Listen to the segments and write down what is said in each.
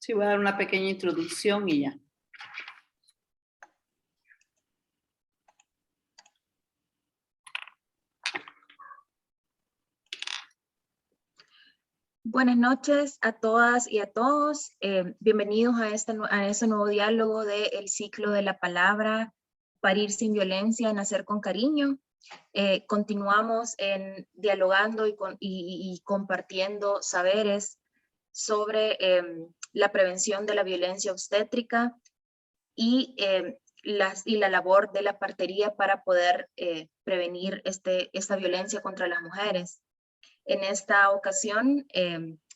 Sí, voy a dar una pequeña introducción y ya. Buenas noches a todas y a todos. Bienvenidos a este nuevo diálogo del ciclo de la palabra Parir sin violencia, nacer con cariño. Continuamos dialogando y compartiendo saberes sobre la prevención de la violencia obstétrica y la labor de la partería para poder prevenir esta violencia contra las mujeres. En esta ocasión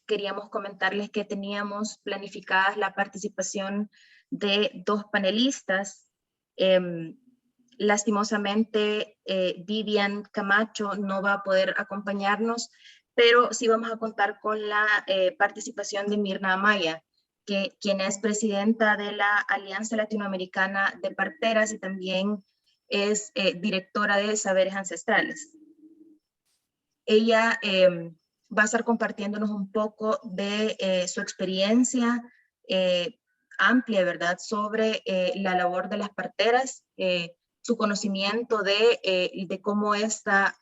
queríamos comentarles que teníamos planificadas la participación de 2 panelistas. Lastimosamente Vivian Camacho no va a poder acompañarnos, pero sí vamos a contar con la participación de Mirna Amaya, quien es presidenta de la Alianza Latinoamericana de Parteras y también es directora de Saberes Ancestrales. Ella va a estar compartiéndonos un poco de su experiencia amplia, ¿verdad?, sobre la labor de las parteras, su conocimiento de cómo esta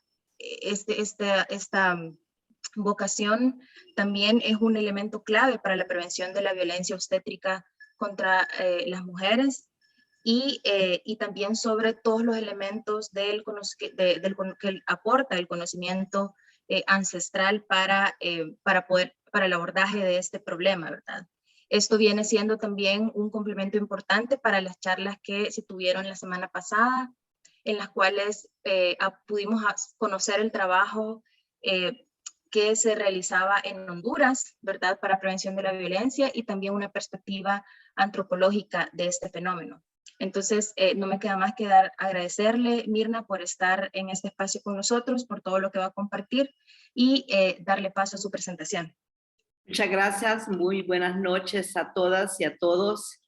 vocación también es un elemento clave para la prevención de la violencia obstétrica contra las mujeres. Y también sobre todos los elementos que aporta el conocimiento ancestral para el abordaje de este problema, ¿verdad? Esto viene siendo también un complemento importante para las charlas que se tuvieron la semana pasada, en las cuales pudimos conocer el trabajo que se realizaba en Honduras, ¿verdad?, para prevención de la violencia y también una perspectiva antropológica de este fenómeno. Entonces, no me queda más que agradecerle, Mirna, por estar en este espacio con nosotros, por todo lo que va a compartir y darle paso a su presentación. Muchas gracias, muy buenas noches a todas y a todos.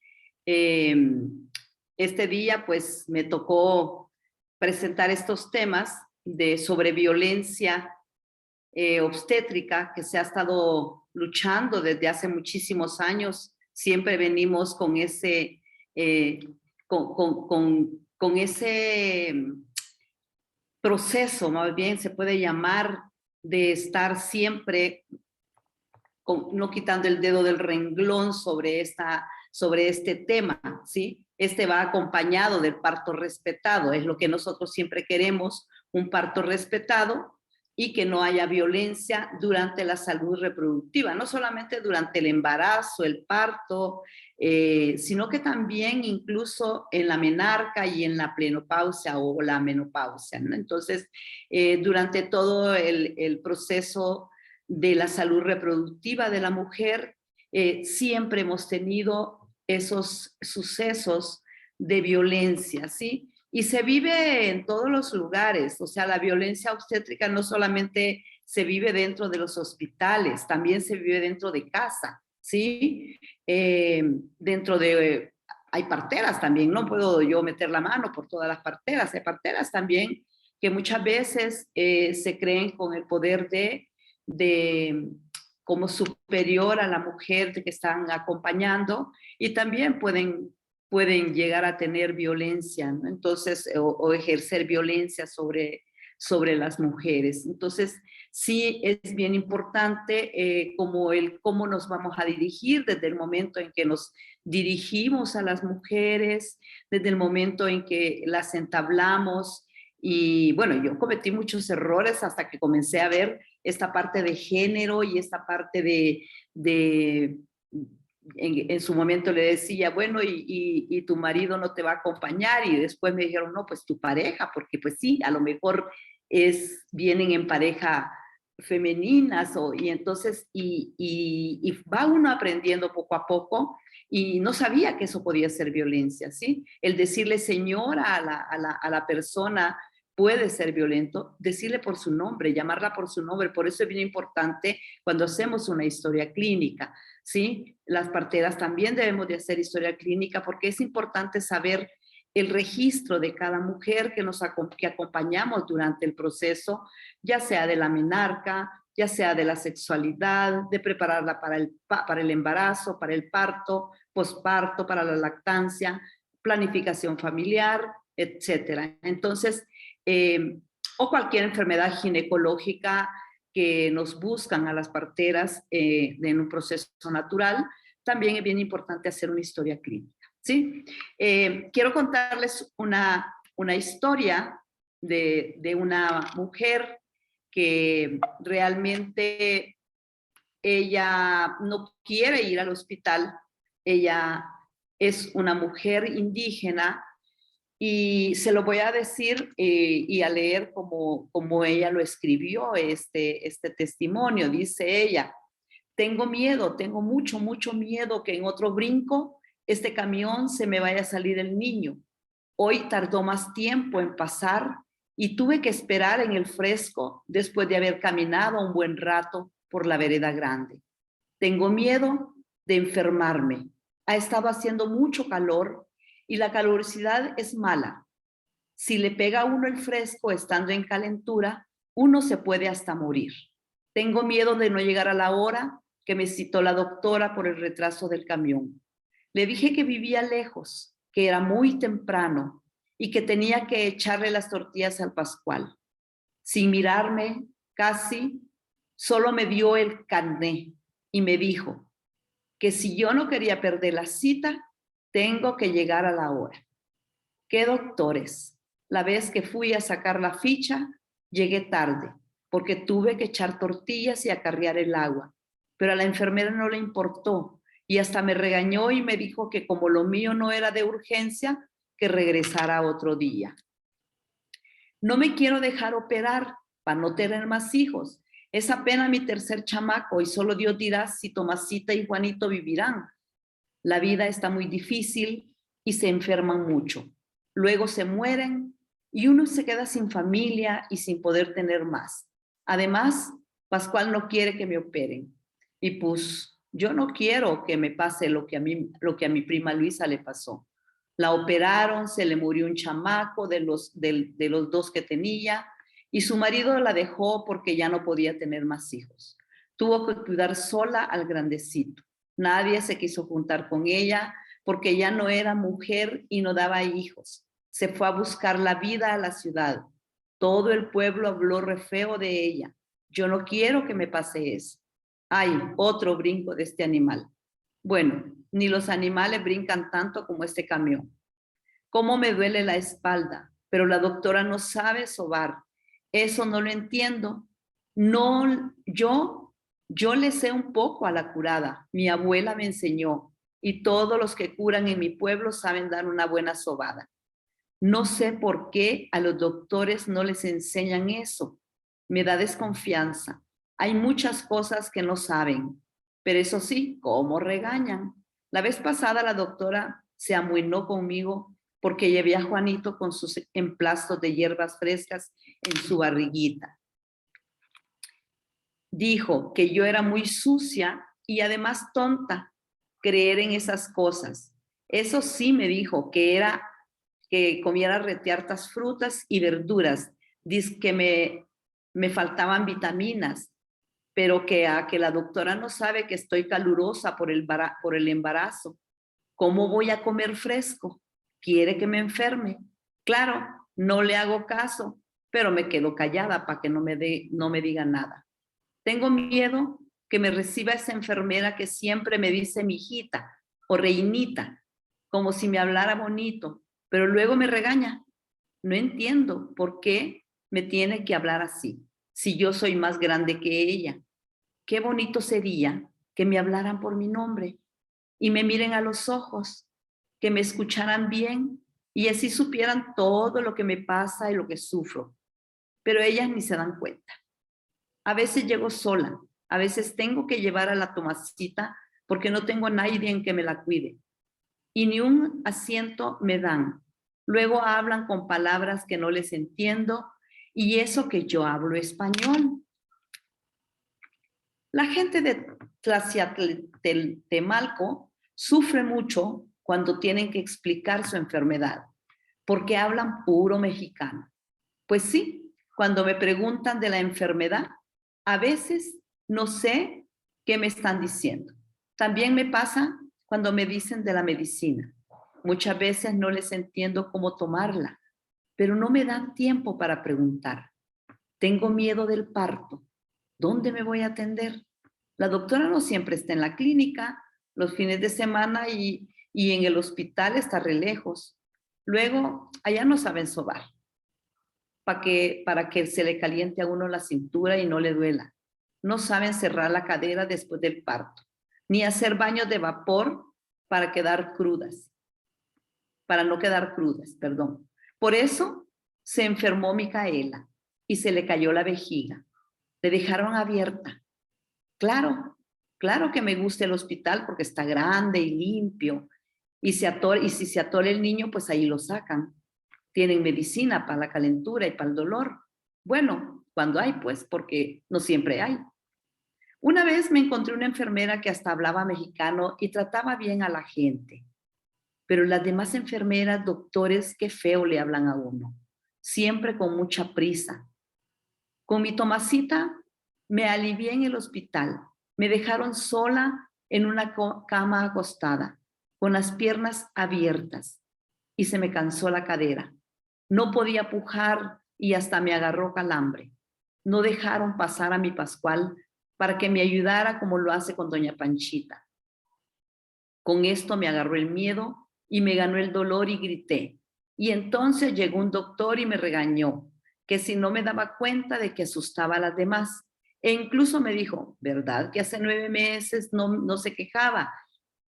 Este día, pues, me tocó presentar estos temas sobre violencia obstétrica que se ha estado luchando desde hace muchísimos años. Siempre venimos con ese... con ese proceso, más bien se puede llamar, de estar siempre no quitando el dedo del renglón sobre este tema, ¿sí? Este va acompañado del parto respetado, es lo que nosotros siempre queremos, un parto respetado y que no haya violencia durante la salud reproductiva, no solamente durante el embarazo, el parto, sino que también incluso en la menarca y en la plenopausia o la menopausia, ¿no? Entonces, durante todo el proceso de la salud reproductiva de la mujer, siempre hemos tenido esos sucesos de violencia, ¿sí? Y se vive en todos los lugares, o sea, la violencia obstétrica no solamente se vive dentro de los hospitales, también se vive dentro de casa, ¿sí? Hay parteras también, no puedo yo meter la mano por todas las parteras, hay parteras también que muchas veces se creen con el poder como superior a la mujer que están acompañando y también pueden llegar a tener violencia, ¿no? Entonces, o ejercer violencia sobre las mujeres. Entonces, sí es bien importante cómo nos vamos a dirigir desde el momento en que nos dirigimos a las mujeres, desde el momento en que las entablamos. Y bueno, yo cometí muchos errores hasta que comencé a ver esta parte de género y esta parte en su momento le decía, bueno, y tu marido no te va a acompañar, y después me dijeron, no, pues tu pareja, porque pues sí, a lo mejor vienen en pareja femeninas, y entonces, y va uno aprendiendo poco a poco, y no sabía que eso podía ser violencia, ¿sí? El decirle señora a la persona puede ser violento, decirle por su nombre, llamarla por su nombre. Por eso es bien importante cuando hacemos una historia clínica, ¿sí? Las parteras también debemos de hacer historia clínica porque es importante saber el registro de cada mujer que acompañamos durante el proceso, ya sea de la menarca, ya sea de la sexualidad, de prepararla para el embarazo, para el parto, posparto, para la lactancia, planificación familiar, etcétera. Entonces, o cualquier enfermedad ginecológica que nos buscan a las parteras en un proceso natural, también es bien importante hacer una historia clínica, ¿sí? Quiero contarles una historia de una mujer que realmente ella no quiere ir al hospital. Ella es una mujer indígena y se lo voy a decir y a leer como ella lo escribió, este testimonio. Dice ella: tengo miedo, tengo mucho miedo que en otro brinco este camión se me vaya a salir el niño. Hoy tardó más tiempo en pasar y tuve que esperar en el fresco después de haber caminado un buen rato por la vereda grande. Tengo miedo de enfermarme. Ha estado haciendo mucho calor y la calurosidad es mala. Si le pega a uno el fresco estando en calentura, uno se puede hasta morir. Tengo miedo de no llegar a la hora que me citó la doctora por el retraso del camión. Le dije que vivía lejos, que era muy temprano y que tenía que echarle las tortillas al Pascual. Sin mirarme, casi, solo me dio el carné y me dijo que si yo no quería perder la cita, tengo que llegar a la hora. ¿Qué doctores? La vez que fui a sacar la ficha, llegué tarde, porque tuve que echar tortillas y acarrear el agua. Pero a la enfermera no le importó y hasta me regañó y me dijo que como lo mío no era de urgencia, que regresara otro día. No me quiero dejar operar para no tener más hijos. Es apenas mi tercer chamaco y solo Dios dirá si Tomasita y Juanito vivirán. La vida está muy difícil y se enferman mucho. Luego se mueren y uno se queda sin familia y sin poder tener más. Además, Pascual no quiere que me operen. Y pues yo no quiero que me pase lo que a mi prima Luisa le pasó. La operaron, se le murió un chamaco de los dos que tenía y su marido la dejó porque ya no podía tener más hijos. Tuvo que cuidar sola al grandecito. Nadie se quiso juntar con ella porque ya no era mujer y no daba hijos. Se fue a buscar la vida a la ciudad. Todo el pueblo habló re feo de ella. Yo no quiero que me pase eso. Ay, otro brinco de este animal. Bueno, ni los animales brincan tanto como este camión. Cómo me duele la espalda, pero la doctora no sabe sobar. Eso no lo entiendo. No, yo le sé un poco a la curada. Mi abuela me enseñó y todos los que curan en mi pueblo saben dar una buena sobada. No sé por qué a los doctores no les enseñan eso. Me da desconfianza. Hay muchas cosas que no saben, pero eso sí, ¿cómo regañan? La vez pasada la doctora se amuinó conmigo porque llevé a Juanito con sus emplastos de hierbas frescas en su barriguita. Dijo que yo era muy sucia y además tonta, creer en esas cosas. Eso sí me dijo que comiera hartas frutas y verduras. Dice que me faltaban vitaminas, pero que la doctora no sabe que estoy calurosa por el embarazo. ¿Cómo voy a comer fresco? Quiere que me enferme. Claro, no le hago caso, pero me quedo callada para que no me diga nada. Tengo miedo que me reciba esa enfermera que siempre me dice mijita o reinita, como si me hablara bonito, pero luego me regaña. No entiendo por qué me tiene que hablar así, si yo soy más grande que ella. Qué bonito sería que me hablaran por mi nombre y me miren a los ojos, que me escucharan bien y así supieran todo lo que me pasa y lo que sufro. Pero ellas ni se dan cuenta. A veces llego sola, a veces tengo que llevar a la Tomasita porque no tengo a nadie en que me la cuide. Y ni un asiento me dan. Luego hablan con palabras que no les entiendo y eso que yo hablo español. La gente de Tlaxiatemalco sufre mucho cuando tienen que explicar su enfermedad, porque hablan puro mexicano. Pues sí, cuando me preguntan de la enfermedad, A veces no sé qué me están diciendo. También me pasa cuando me dicen de la medicina. Muchas veces no les entiendo cómo tomarla, pero no me dan tiempo para preguntar. Tengo miedo del parto. ¿Dónde me voy a atender? La doctora no siempre está en la clínica, los fines de semana y en el hospital está re lejos. Luego, allá no saben sobar para que se le caliente a uno la cintura y no le duela. No saben cerrar la cadera después del parto, ni hacer baños de vapor para no quedar crudas, perdón. Por eso se enfermó Micaela y se le cayó la vejiga. Le dejaron abierta. Claro, claro que me gusta el hospital porque está grande y limpio. Y si se atora el niño, pues ahí lo sacan. Tienen medicina para la calentura y para el dolor. Bueno, cuando hay, pues, porque no siempre hay. Una vez me encontré una enfermera que hasta hablaba mexicano y trataba bien a la gente. Pero las demás enfermeras, doctores, qué feo le hablan a uno. Siempre con mucha prisa. Con mi Tomasita me alivié en el hospital. Me dejaron sola en una cama acostada, con las piernas abiertas, y se me cansó la cadera. No podía pujar y hasta me agarró calambre. No dejaron pasar a mi Pascual para que me ayudara como lo hace con doña Panchita. Con esto me agarró el miedo y me ganó el dolor y grité. Y entonces llegó un doctor y me regañó, que si no me daba cuenta de que asustaba a las demás. E incluso me dijo, ¿verdad que hace 9 meses no se quejaba?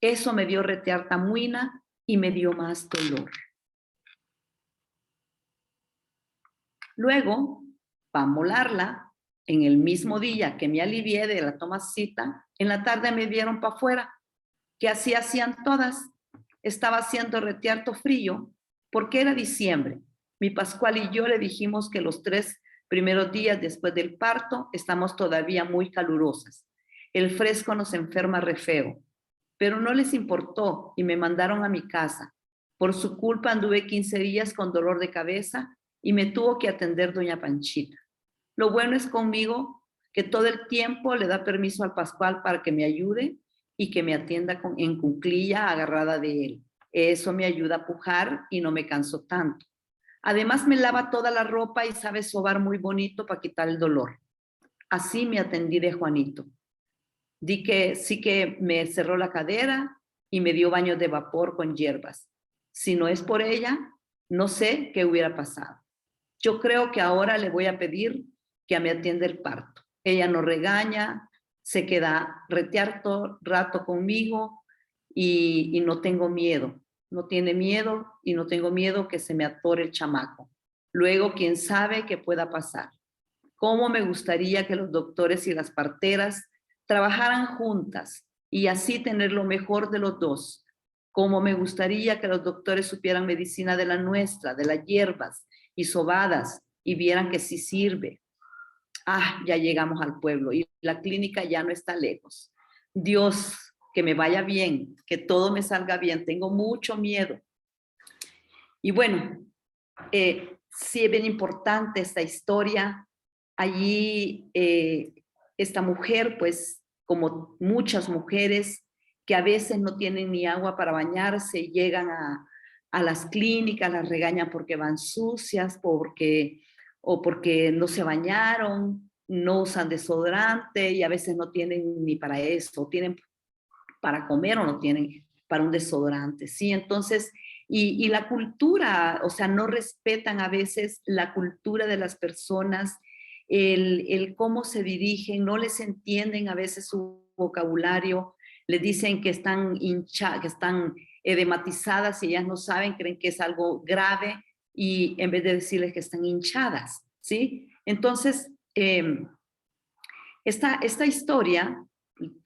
Eso me dio reteartamuina y me dio más dolor. Luego, para molarla, en el mismo día que me alivié de la Tomasita, en la tarde me dieron para afuera, que así hacían todas. Estaba haciendo retearto frío, porque era diciembre. Mi Pascual y yo le dijimos que los 3 primeros días después del parto estamos todavía muy calurosas. El fresco nos enferma re feo, pero no les importó y me mandaron a mi casa. Por su culpa anduve 15 días con dolor de cabeza y me tuvo que atender doña Panchita. Lo bueno es conmigo que todo el tiempo le da permiso al Pascual para que me ayude y que me atienda en cuclilla agarrada de él. Eso me ayuda a pujar y no me canso tanto. Además me lava toda la ropa y sabe sobar muy bonito para quitar el dolor. Así me atendí de Juanito. Di que sí que me cerró la cadera y me dio baños de vapor con hierbas. Si no es por ella, no sé qué hubiera pasado. Yo creo que ahora le voy a pedir que me atienda el parto. Ella no regaña, se queda retear todo rato conmigo y no tengo miedo. No tiene miedo y no tengo miedo que se me atore el chamaco. Luego, quién sabe qué pueda pasar. Cómo me gustaría que los doctores y las parteras trabajaran juntas y así tener lo mejor de los dos. Cómo me gustaría que los doctores supieran medicina de la nuestra, de las hierbas y sobadas y vieran que sí sirve. Ah, ya llegamos al pueblo y la clínica ya no está lejos. Dios, que me vaya bien, que todo me salga bien. Tengo mucho miedo. Y bueno, sí es bien importante esta historia. Allí esta mujer, pues como muchas mujeres que a veces no tienen ni agua para bañarse, llegan a las clínicas, las regañan porque van sucias, o porque no se bañaron, no usan desodorante y a veces no tienen ni para eso, tienen para comer o no tienen para un desodorante, ¿sí? Entonces, y la cultura, o sea, no respetan a veces la cultura de las personas, el cómo se dirigen, no les entienden a veces su vocabulario, les dicen que están que están edematizadas y ellas no saben, creen que es algo grave y en vez de decirles que están hinchadas, ¿sí? Entonces, esta historia,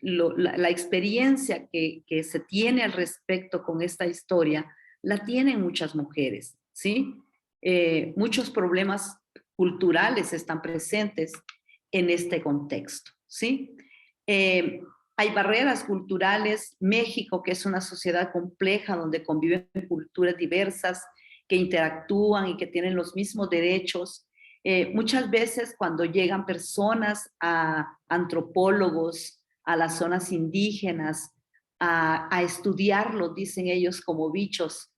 la experiencia que se tiene al respecto con esta historia, la tienen muchas mujeres, ¿sí? Muchos problemas culturales están presentes en este contexto, ¿sí? Hay barreras culturales. México, que es una sociedad compleja donde conviven culturas diversas, que interactúan y que tienen los mismos derechos, Muchas veces cuando llegan personas a antropólogos, a las zonas indígenas, a estudiarlos, dicen ellos, como bichos,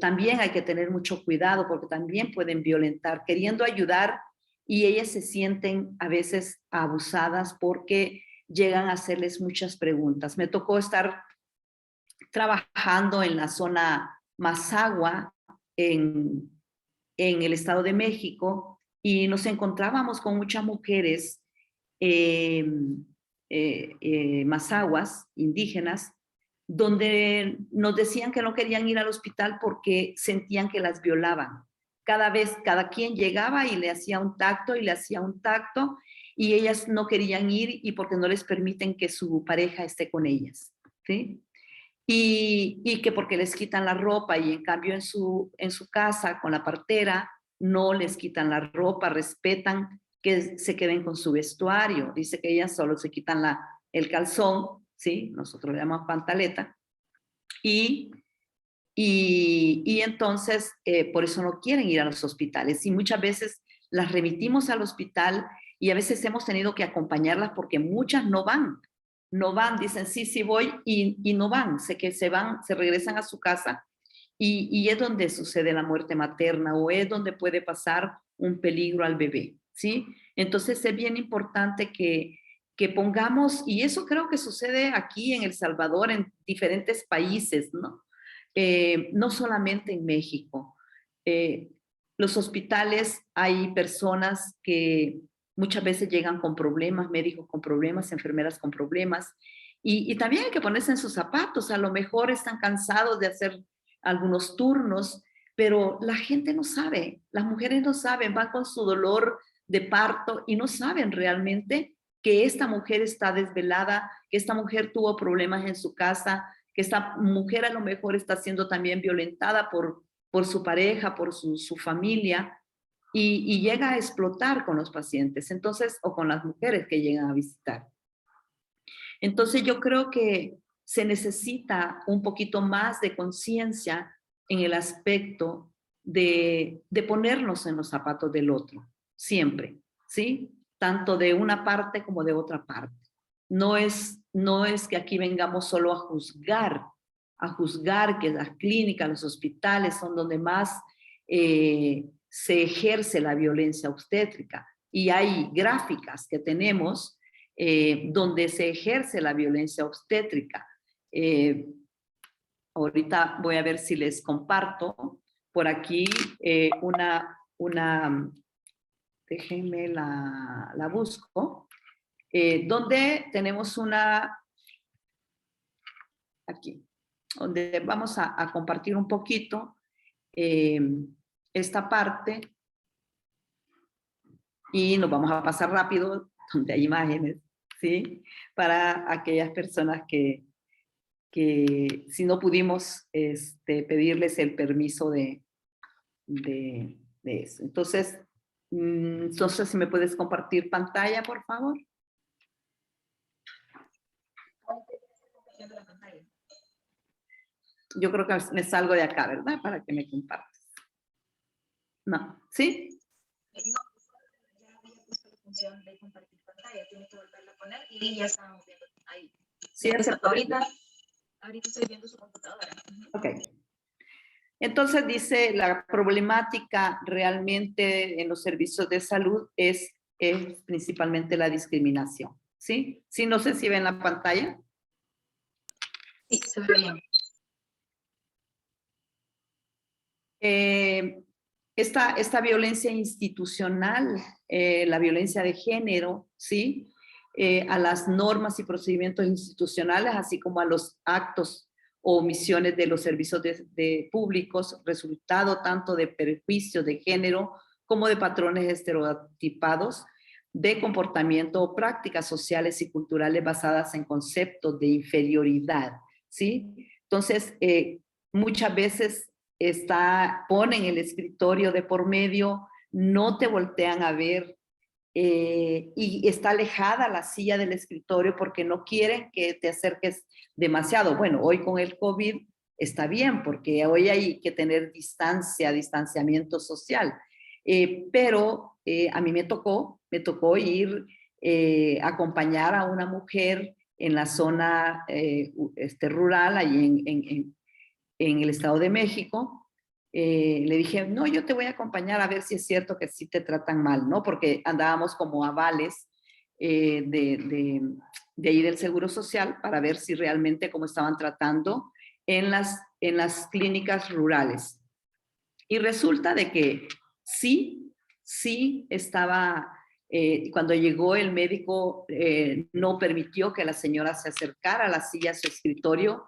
también hay que tener mucho cuidado porque también pueden violentar, queriendo ayudar, y ellas se sienten a veces abusadas porque llegan a hacerles muchas preguntas. Me tocó estar trabajando en la zona Mazahua, en el Estado de México, y nos encontrábamos con muchas mujeres mazahuas, indígenas, donde nos decían que no querían ir al hospital porque sentían que las violaban. Cada vez, cada quien llegaba y le hacía un tacto y le hacía un tacto, y ellas no querían ir y porque no les permiten que su pareja esté con ellas, ¿sí? Y que porque les quitan la ropa, y en cambio en su casa con la partera no les quitan la ropa, respetan que se queden con su vestuario. Dice que ellas solo se quitan el calzón, ¿sí? Nosotros le llamamos pantaleta, y, y entonces por eso no quieren ir a los hospitales, y muchas veces las remitimos al hospital, y a veces hemos tenido que acompañarlas porque muchas no van. No van, dicen sí, sí voy, y no van, sé que se van, se regresan a su casa, y es donde sucede la muerte materna, o es donde puede pasar un peligro al bebé, ¿sí? Entonces es bien importante que pongamos, y eso creo que sucede aquí en El Salvador, en diferentes países, ¿no? No solamente en México. Eh, los hospitales, hay personas que muchas veces llegan con problemas, médicos con problemas, enfermeras con problemas, y también hay que ponerse en sus zapatos. A lo mejor están cansados de hacer algunos turnos, pero la gente no sabe, las mujeres no saben, van con su dolor de parto y no saben realmente que esta mujer está desvelada, que esta mujer tuvo problemas en su casa, que esta mujer a lo mejor está siendo también violentada por su pareja, por su familia, y llega a explotar con los pacientes, entonces, o con las mujeres que llegan a visitar. Entonces yo creo que se necesita un poquito más de conciencia en el aspecto de ponernos en los zapatos del otro, siempre, ¿sí? Tanto de una parte como de otra parte. No es que aquí vengamos solo a juzgar que las clínicas, los hospitales son donde más se ejerce la violencia obstétrica. Y hay gráficas que tenemos donde se ejerce la violencia obstétrica. Ahorita voy a ver si les comparto por aquí déjenme la busco, donde tenemos aquí, donde vamos a compartir un poquito esta parte, y nos vamos a pasar rápido donde hay imágenes, ¿sí? Para aquellas personas que si no pudimos pedirles el permiso de eso. Entonces, no sé si me puedes compartir pantalla, por favor. Yo creo que me salgo de acá, ¿verdad? Para que me compartas. No, ¿sí? No, ya había puesto la función de compartir pantalla, tiene que volverla a poner y ya estamos viendo ahí. Sí, ahorita estoy viendo su computadora. Ok. Entonces dice, la problemática realmente en los servicios de salud es principalmente la discriminación, ¿sí? Sí, no sé si ven la pantalla. Sí, se ve bien. Esta violencia institucional, la violencia de género, ¿sí? A las normas y procedimientos institucionales, así como a los actos o omisiones de los servicios de públicos, resultado tanto de perjuicios de género como de patrones estereotipados de comportamiento o prácticas sociales y culturales basadas en conceptos de inferioridad, ¿sí? Entonces, muchas veces ponen el escritorio de por medio, no te voltean a ver, y está alejada la silla del escritorio porque no quieren que te acerques demasiado. Bueno, hoy con el COVID está bien porque hoy hay que tener distanciamiento social. pero a mí me tocó ir a acompañar a una mujer en la zona rural, ahí en el Estado de México. Le dije, no, yo te voy a acompañar a ver si es cierto que sí te tratan mal, ¿no? Porque andábamos como avales de ahí del Seguro Social para ver si realmente cómo estaban tratando en las clínicas rurales. Y resulta de que sí estaba, cuando llegó el médico, no permitió que la señora se acercara a la silla, a su escritorio,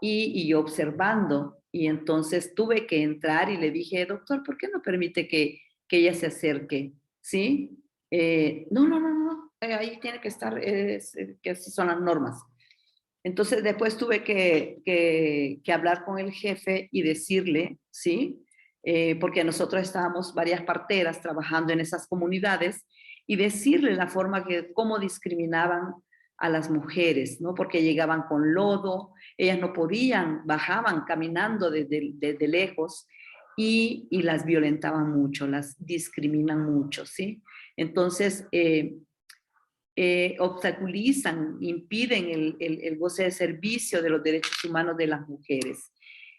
y yo observando. Y entonces tuve que entrar y le dije, doctor, ¿por qué no permite que ella se acerque? ¿Sí? No, ahí tiene que estar, que así son las normas. Entonces después tuve que hablar con el jefe y decirle, ¿sí? Porque nosotros estábamos varias parteras trabajando en esas comunidades, y decirle la forma cómo discriminaban a las mujeres, ¿no? Porque llegaban con lodo, ellas no podían, bajaban caminando desde lejos, y las violentaban mucho, las discriminan mucho, ¿sí? Entonces, obstaculizan, impiden el goce de servicio de los derechos humanos de las mujeres.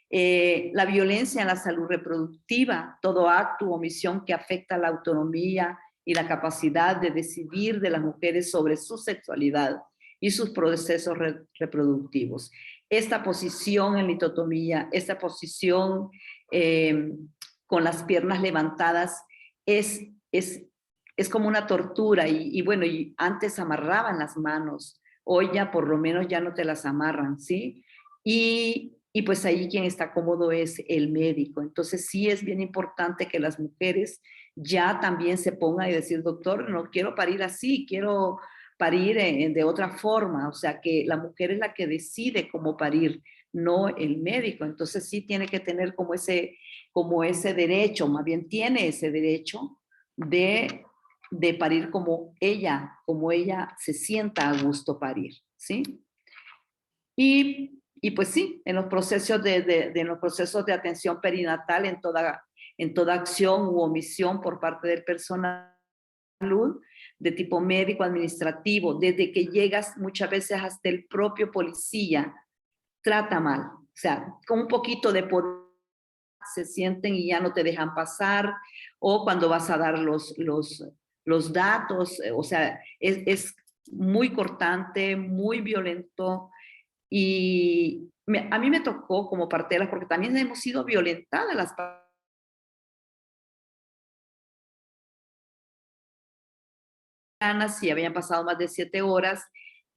La violencia en la salud reproductiva, todo acto o omisión que afecta la autonomía y la capacidad de decidir de las mujeres sobre su sexualidad y sus procesos reproductivos. Esta posición en litotomía, esta posición con las piernas levantadas es como una tortura, y bueno, y antes amarraban las manos, hoy ya por lo menos ya no te las amarran, ¿sí? Y pues ahí quien está cómodo es el médico. Entonces sí es bien importante que las mujeres ya también se pongan y decir, doctor, no quiero parir así, quiero parir de otra forma. O sea, que la mujer es la que decide cómo parir, no el médico. Entonces sí tiene que tener como ese derecho, más bien tiene ese derecho de parir como ella se sienta a gusto parir, ¿sí? Y pues sí, en los procesos en los procesos de atención perinatal, en toda acción u omisión por parte del personal de salud, de tipo médico, administrativo, desde que llegas muchas veces hasta el propio policía, trata mal. O sea, con un poquito de poder se sienten y ya no te dejan pasar, o cuando vas a dar los datos, o sea, es muy cortante, muy violento, y a mí me tocó como partera, porque también hemos sido violentadas las y habían pasado más de 7 horas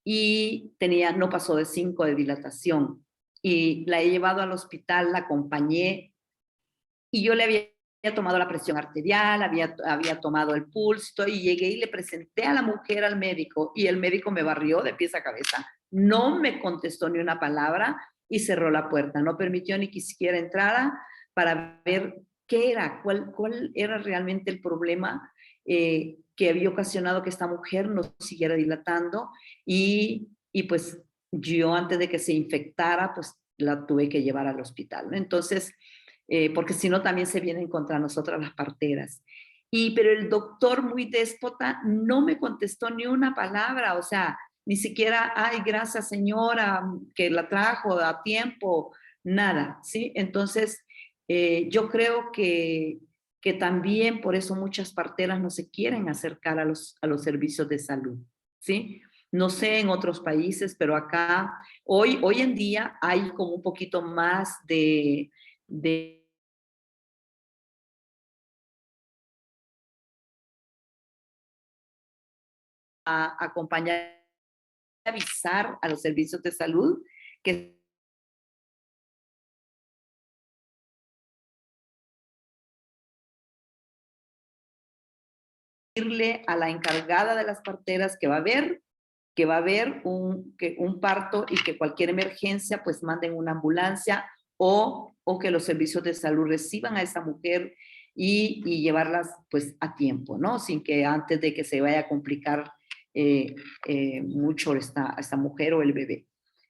y no pasó de 5 de dilatación. Y la he llevado al hospital, la acompañé, y yo le había tomado la presión arterial, había tomado el pulso, y llegué y le presenté a la mujer al médico, y el médico me barrió de pies a cabeza, no me contestó ni una palabra y cerró la puerta, no permitió ni que siquiera entrara para ver qué era, cuál era realmente el problema que había ocasionado que esta mujer no siguiera dilatando, y pues yo antes de que se infectara, pues la tuve que llevar al hospital, ¿no? Entonces, porque si no también se vienen contra nosotras las parteras. Pero el doctor, muy déspota, no me contestó ni una palabra, o sea, ni siquiera, ay, gracias señora, que la trajo a tiempo, nada, ¿sí? Entonces, yo creo que también por eso muchas parteras no se quieren acercar a los servicios de salud, ¿sí? No sé en otros países, pero acá, hoy en día hay como un poquito más de acompañar, avisar a los servicios de salud que irle a la encargada de las parteras que va a haber un parto, y que cualquier emergencia pues manden una ambulancia, o que los servicios de salud reciban a esa mujer y llevarlas pues a tiempo, ¿no? Sin que antes de que se vaya a complicar mucho esta mujer o el bebé.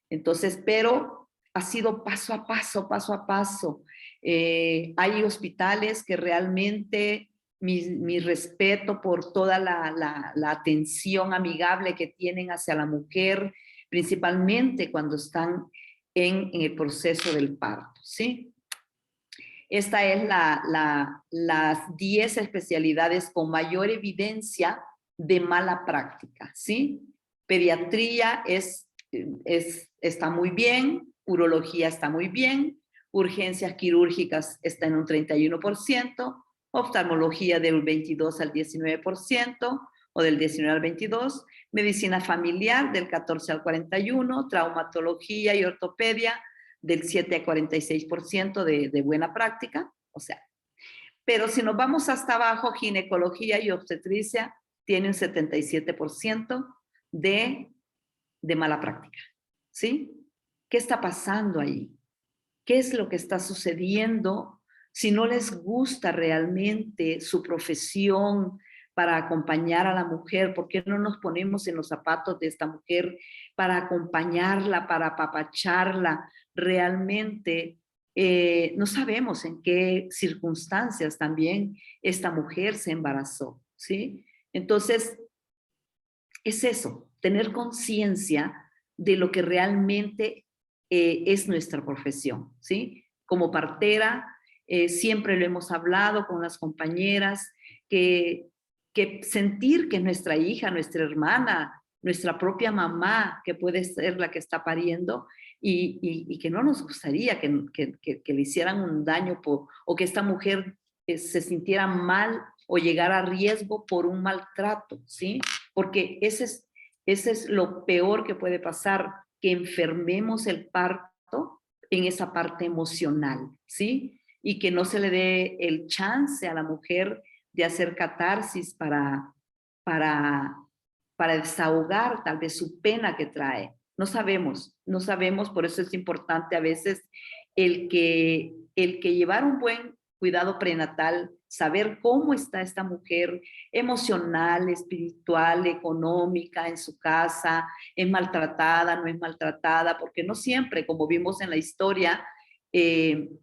Entonces, pero ha sido paso a paso, paso a paso. Hay hospitales que realmente mi respeto por toda la atención amigable que tienen hacia la mujer, principalmente cuando están en el proceso del parto, ¿sí? Esta es las 10 especialidades con mayor evidencia de mala práctica, ¿sí? Pediatría está muy bien, urología está muy bien, urgencias quirúrgicas está en un 31%, oftalmología del 22 al 19% o del 19 al 22%, medicina familiar del 14 al 41%, traumatología y ortopedia del 7 a 46% de buena práctica, o sea, pero si nos vamos hasta abajo, ginecología y obstetricia tiene un 77% de mala práctica, ¿sí? ¿Qué está pasando ahí? ¿Qué es lo que está sucediendo? Si no les gusta realmente su profesión para acompañar a la mujer, ¿por qué no nos ponemos en los zapatos de esta mujer para acompañarla, para apapacharla? Realmente no sabemos en qué circunstancias también esta mujer se embarazó, ¿sí? Entonces, es eso, tener conciencia de lo que realmente es nuestra profesión, ¿sí? Como partera, siempre lo hemos hablado con las compañeras, que sentir que nuestra hija, nuestra hermana, nuestra propia mamá, que puede ser la que está pariendo, y que no nos gustaría que le hicieran un daño o que esta mujer se sintiera mal o llegara a riesgo por un maltrato, ¿sí? Porque ese es lo peor que puede pasar, que enfermemos el parto en esa parte emocional, ¿sí? Y que no se le dé el chance a la mujer de hacer catarsis para, para desahogar tal vez su pena que trae. No sabemos, por eso es importante a veces el que llevar un buen cuidado prenatal, saber cómo está esta mujer emocional, espiritual, económica, en su casa, es maltratada, no es maltratada, porque no siempre, como vimos en la historia, el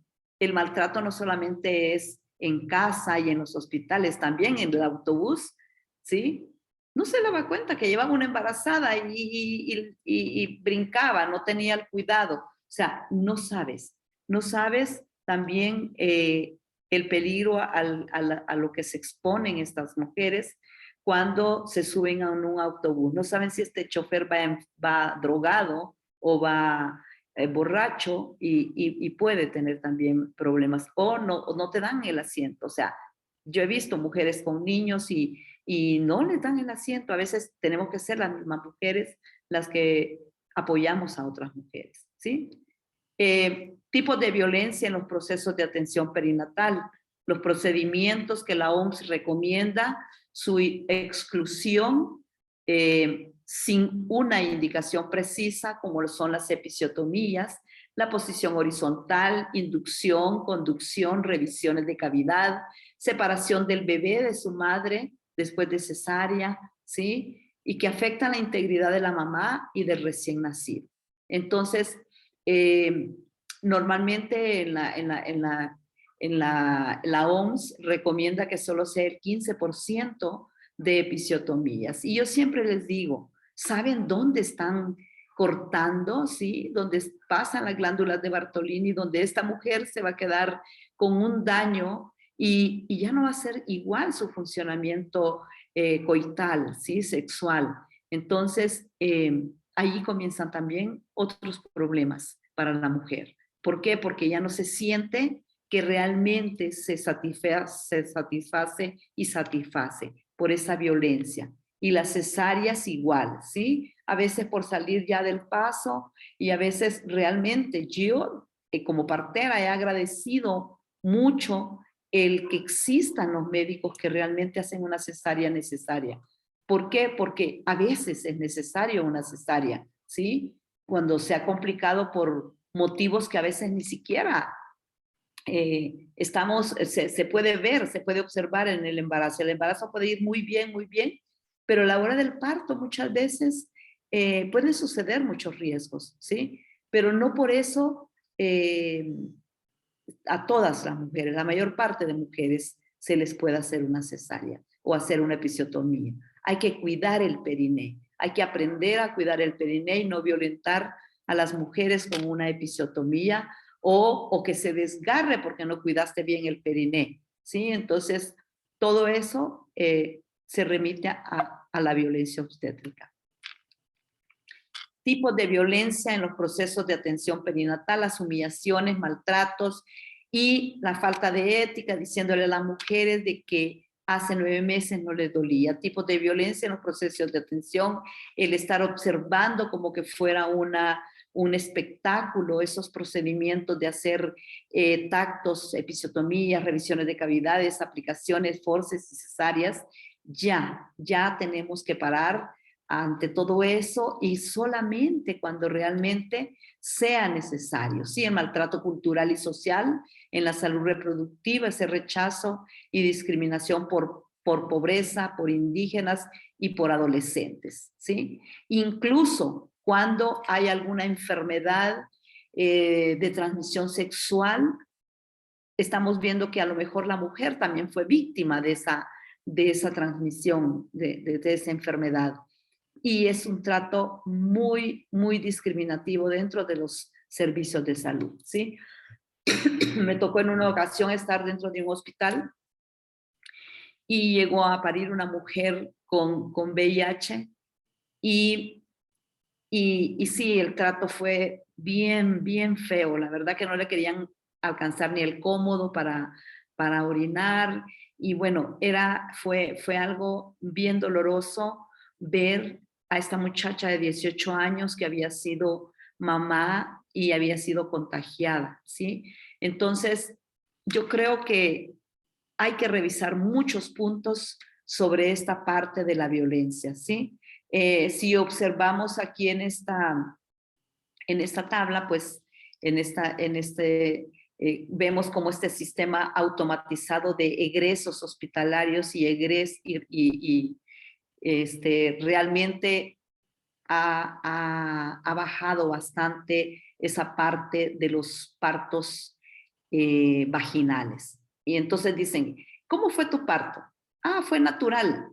maltrato no solamente es en casa y en los hospitales, también en el autobús, ¿sí? No se daba cuenta que llevaba una embarazada y brincaba, no tenía el cuidado. O sea, no sabes también el peligro a lo que se exponen estas mujeres cuando se suben a un autobús. No saben si este chofer va drogado o va borracho y puede tener también problemas o no te dan el asiento. O sea, yo he visto mujeres con niños y no les dan el asiento. A veces tenemos que ser las mismas mujeres las que apoyamos a otras mujeres, ¿sí? Tipos de violencia en los procesos de atención perinatal, los procedimientos que la OMS recomienda, su exclusión sin una indicación precisa, como son las episiotomías, la posición horizontal, inducción, conducción, revisiones de cavidad, separación del bebé de su madre después de cesárea, ¿sí? Y que afectan la integridad de la mamá y del recién nacido. Entonces, normalmente la OMS recomienda que solo sea el 15% de episiotomías. Y yo siempre les digo, ¿saben dónde están cortando? ¿Sí? Donde pasan las glándulas de Bartolini, donde esta mujer se va a quedar con un daño y ya no va a ser igual su funcionamiento coital, ¿sí? Sexual. Entonces, ahí comienzan también otros problemas para la mujer. ¿Por qué? Porque ya no se siente que realmente se satisface y satisface por esa violencia. Y las cesáreas igual, ¿sí? A veces por salir ya del paso y a veces realmente yo como partera he agradecido mucho el que existan los médicos que realmente hacen una cesárea necesaria. ¿Por qué? Porque a veces es necesario una cesárea, ¿sí? Cuando se ha complicado por motivos que a veces ni siquiera se puede ver, se puede observar en el embarazo. El embarazo puede ir muy bien, pero a la hora del parto muchas veces pueden suceder muchos riesgos, ¿sí? Pero no por eso a todas las mujeres, la mayor parte de mujeres se les pueda hacer una cesárea o hacer una episiotomía. Hay que cuidar el periné, hay que aprender a cuidar el periné y no violentar a las mujeres con una episiotomía o que se desgarre porque no cuidaste bien el periné, ¿sí? Entonces, todo eso se remite a la violencia obstétrica. Tipos de violencia en los procesos de atención perinatal, las humillaciones, maltratos y la falta de ética, diciéndole a las mujeres de que hace 9 meses no les dolía. Tipos de violencia en los procesos de atención, el estar observando como que fuera un espectáculo, esos procedimientos de hacer tactos, episiotomías, revisiones de cavidades, aplicaciones, forceps y cesáreas. Ya tenemos que parar ante todo eso y solamente cuando realmente sea necesario. Sí, el maltrato cultural y social en la salud reproductiva, ese rechazo y discriminación por pobreza, por indígenas y por adolescentes, ¿sí? Incluso cuando hay alguna enfermedad de transmisión sexual, estamos viendo que a lo mejor la mujer también fue víctima de esa transmisión, de esa enfermedad. Y es un trato muy, muy discriminativo dentro de los servicios de salud, ¿sí? Me tocó en una ocasión estar dentro de un hospital y llegó a parir una mujer con VIH y sí, el trato fue bien, bien feo. La verdad que no le querían alcanzar ni el cómodo para orinar. Y bueno, fue algo bien doloroso ver a esta muchacha de 18 años que había sido mamá y había sido contagiada, ¿sí? Entonces, yo creo que hay que revisar muchos puntos sobre esta parte de la violencia, ¿sí? Si observamos aquí en esta tabla, pues vemos como este sistema automatizado de egresos hospitalarios realmente ha bajado bastante esa parte de los partos vaginales. Y entonces dicen, ¿cómo fue tu parto? Ah, fue natural.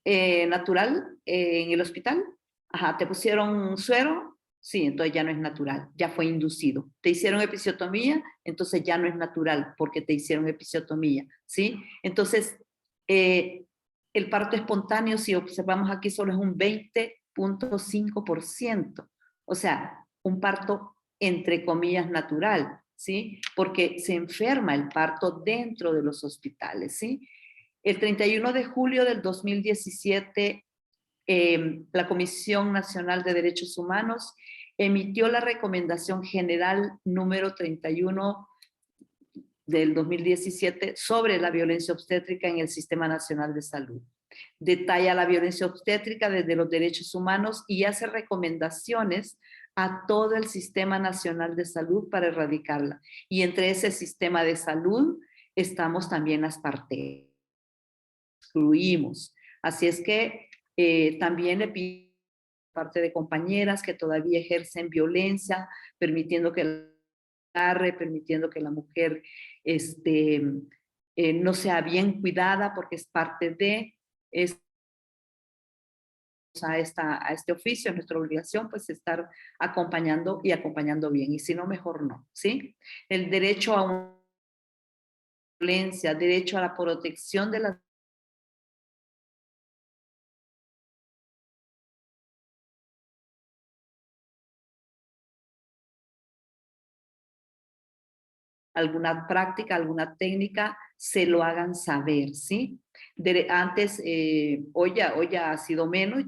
¿Natural en el hospital? Ajá, ¿te pusieron suero? Sí, entonces ya no es natural, ya fue inducido. ¿Te hicieron episiotomía? Entonces ya no es natural porque te hicieron episiotomía, ¿sí? Entonces, el parto espontáneo, si observamos aquí, solo es un 20.5%. O sea, un parto entre comillas natural, ¿sí? Porque se enferma el parto dentro de los hospitales, ¿sí? El 31 de julio del 2017, la Comisión Nacional de Derechos Humanos emitió la Recomendación General número 31 del 2017 sobre la violencia obstétrica en el Sistema Nacional de Salud. Detalla la violencia obstétrica desde los derechos humanos y hace recomendaciones a todo el Sistema Nacional de Salud para erradicarla. Y entre ese sistema de salud estamos también las parteras. Excluimos. Así es que también le pido parte de compañeras que todavía ejercen violencia, permitiendo que la mujer no sea bien cuidada porque es parte de a este oficio, es nuestra obligación pues estar acompañando y acompañando bien, y si no, mejor no, ¿sí? El derecho a una violencia, derecho a la protección de las alguna práctica, alguna técnica, se lo hagan saber, ¿sí? Antes, hoy ya ha sido menos,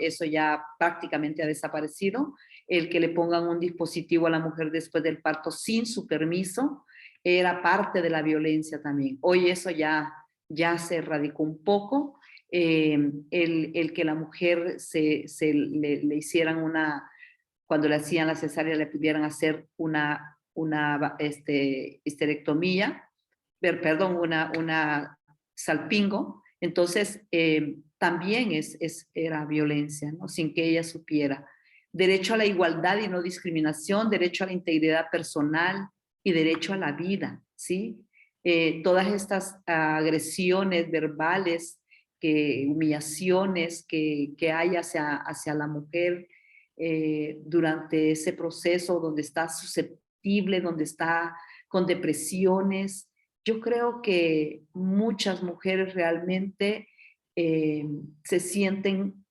eso ya prácticamente ha desaparecido, el que le pongan un dispositivo a la mujer después del parto sin su permiso, era parte de la violencia también. Hoy eso ya se erradicó un poco, el que la mujer le hicieran cuando le hacían la cesárea, le pudieran hacer una histerectomía, perdón, una salpingo. Entonces, también era violencia, ¿no? Sin que ella supiera. Derecho a la igualdad y no discriminación, derecho a la integridad personal y derecho a la vida, ¿sí? todas estas agresiones verbales, humillaciones que hay hacia la mujer durante ese proceso donde está susceptible, donde está con depresiones. Yo creo que muchas mujeres realmente se sienten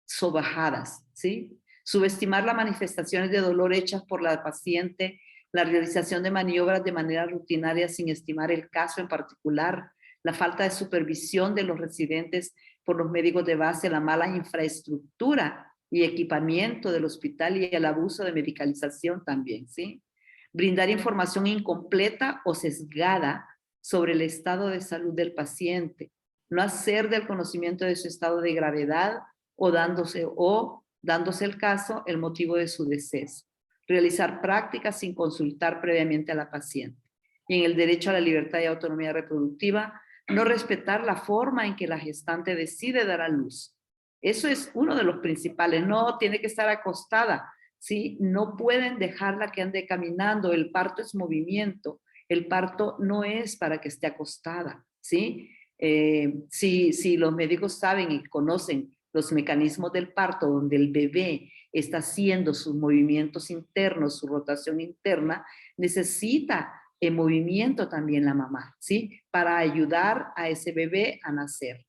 sobajadas, ¿sí? Subestimar las manifestaciones de dolor hechas por la paciente, la realización de maniobras de manera rutinaria sin estimar el caso en particular, la falta de supervisión de los residentes por los médicos de base, la mala infraestructura y equipamiento del hospital y el abuso de medicalización también, ¿sí? Brindar información incompleta o sesgada sobre el estado de salud del paciente, no hacer del conocimiento de su estado de gravedad o dándose el caso el motivo de su deceso. Realizar prácticas sin consultar previamente a la paciente. Y en el derecho a la libertad y autonomía reproductiva, no respetar la forma en que la gestante decide dar a luz. Eso es uno de los principales. No tiene que estar acostada, ¿sí? No pueden dejarla que ande caminando. El parto es movimiento. El parto no es para que esté acostada, ¿sí? Si los médicos saben y conocen los mecanismos del parto, donde el bebé está haciendo sus movimientos internos, su rotación interna, necesita en movimiento también la mamá, ¿sí? Para ayudar a ese bebé a nacer.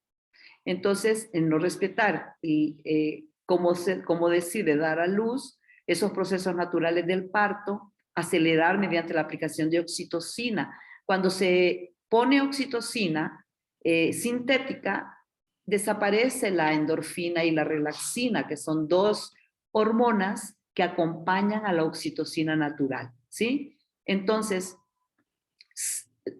Entonces, en no respetar cómo decide dar a luz, esos procesos naturales del parto, acelerar mediante la aplicación de oxitocina. Cuando se pone oxitocina sintética, desaparece la endorfina y la relaxina, que son dos hormonas que acompañan a la oxitocina natural, ¿sí? Entonces,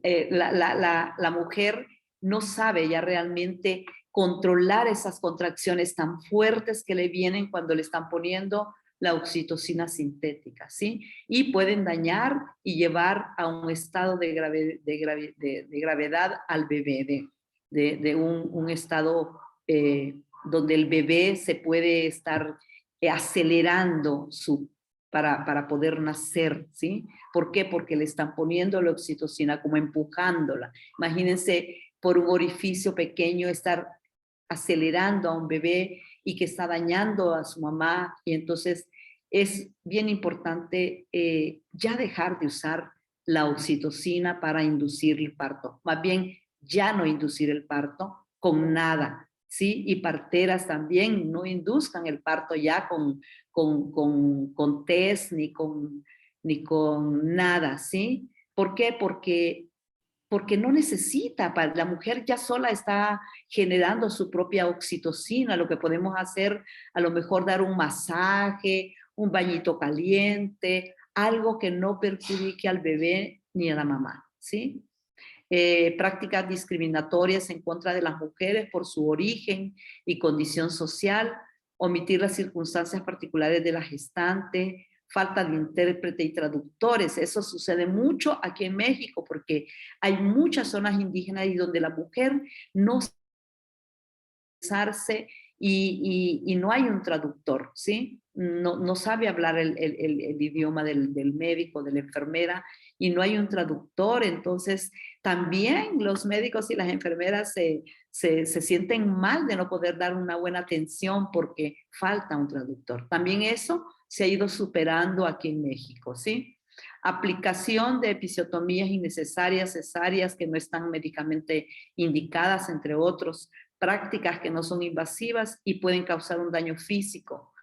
la mujer no sabe ya realmente controlar esas contracciones tan fuertes que le vienen cuando le están poniendo la oxitocina sintética, ¿sí? Y pueden dañar y llevar a un estado de gravedad al bebé, de un estado donde el bebé se puede estar acelerando para poder nacer, ¿sí? ¿Por qué? Porque le están poniendo la oxitocina, como empujándola. Imagínense por un orificio pequeño estar acelerando a un bebé y que está dañando a su mamá. Y entonces es bien importante ya dejar de usar la oxitocina para inducir el parto. Más bien, ya no inducir el parto con nada, ¿sí? Y parteras también no induzcan el parto ya con test ni con nada, ¿sí? ¿Por qué? Porque no necesita, la mujer ya sola está generando su propia oxitocina. Lo que podemos hacer, a lo mejor dar un masaje, un bañito caliente, algo que no perjudique al bebé ni a la mamá, ¿sí? Prácticas discriminatorias en contra de las mujeres por su origen y condición social, omitir las circunstancias particulares de la gestante, falta de intérprete y traductores. Eso sucede mucho aquí en México porque hay muchas zonas indígenas y donde la mujer no sabe y no hay un traductor, ¿sí? No sabe hablar el idioma del médico, de la enfermera, y no hay un traductor. Entonces también los médicos y las enfermeras se sienten mal de no poder dar una buena atención porque falta un traductor. También eso se ha ido superando aquí en México, ¿sí? Aplicación de episiotomías innecesarias, cesáreas que no están médicamente indicadas, entre otros, prácticas que no son invasivas y pueden causar un daño físico.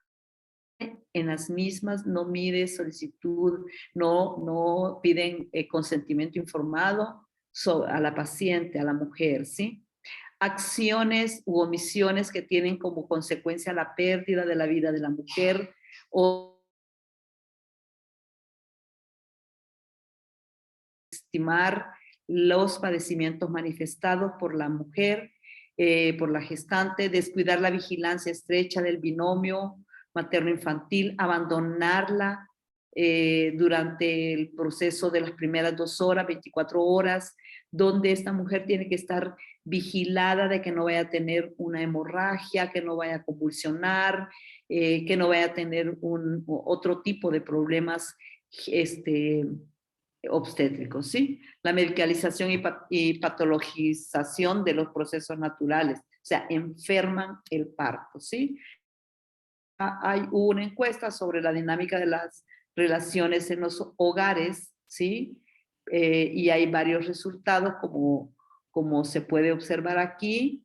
En las mismas no mide solicitud, no piden consentimiento informado a la paciente, a la mujer, ¿sí? Acciones u omisiones que tienen como consecuencia la pérdida de la vida de la mujer o estimar los padecimientos manifestados por la mujer, por la gestante, descuidar la vigilancia estrecha del binomio materno-infantil, abandonarla durante el proceso de las primeras 2 horas, 24 horas, donde esta mujer tiene que estar vigilada de que no vaya a tener una hemorragia, que no vaya a convulsionar, que no vaya a tener otro tipo de problemas obstétricos, ¿sí? La medicalización y patologización de los procesos naturales, o sea, enferman el parto, ¿sí? Hay una encuesta sobre la dinámica de las relaciones en los hogares, ¿sí? Y hay varios resultados, como se puede observar aquí.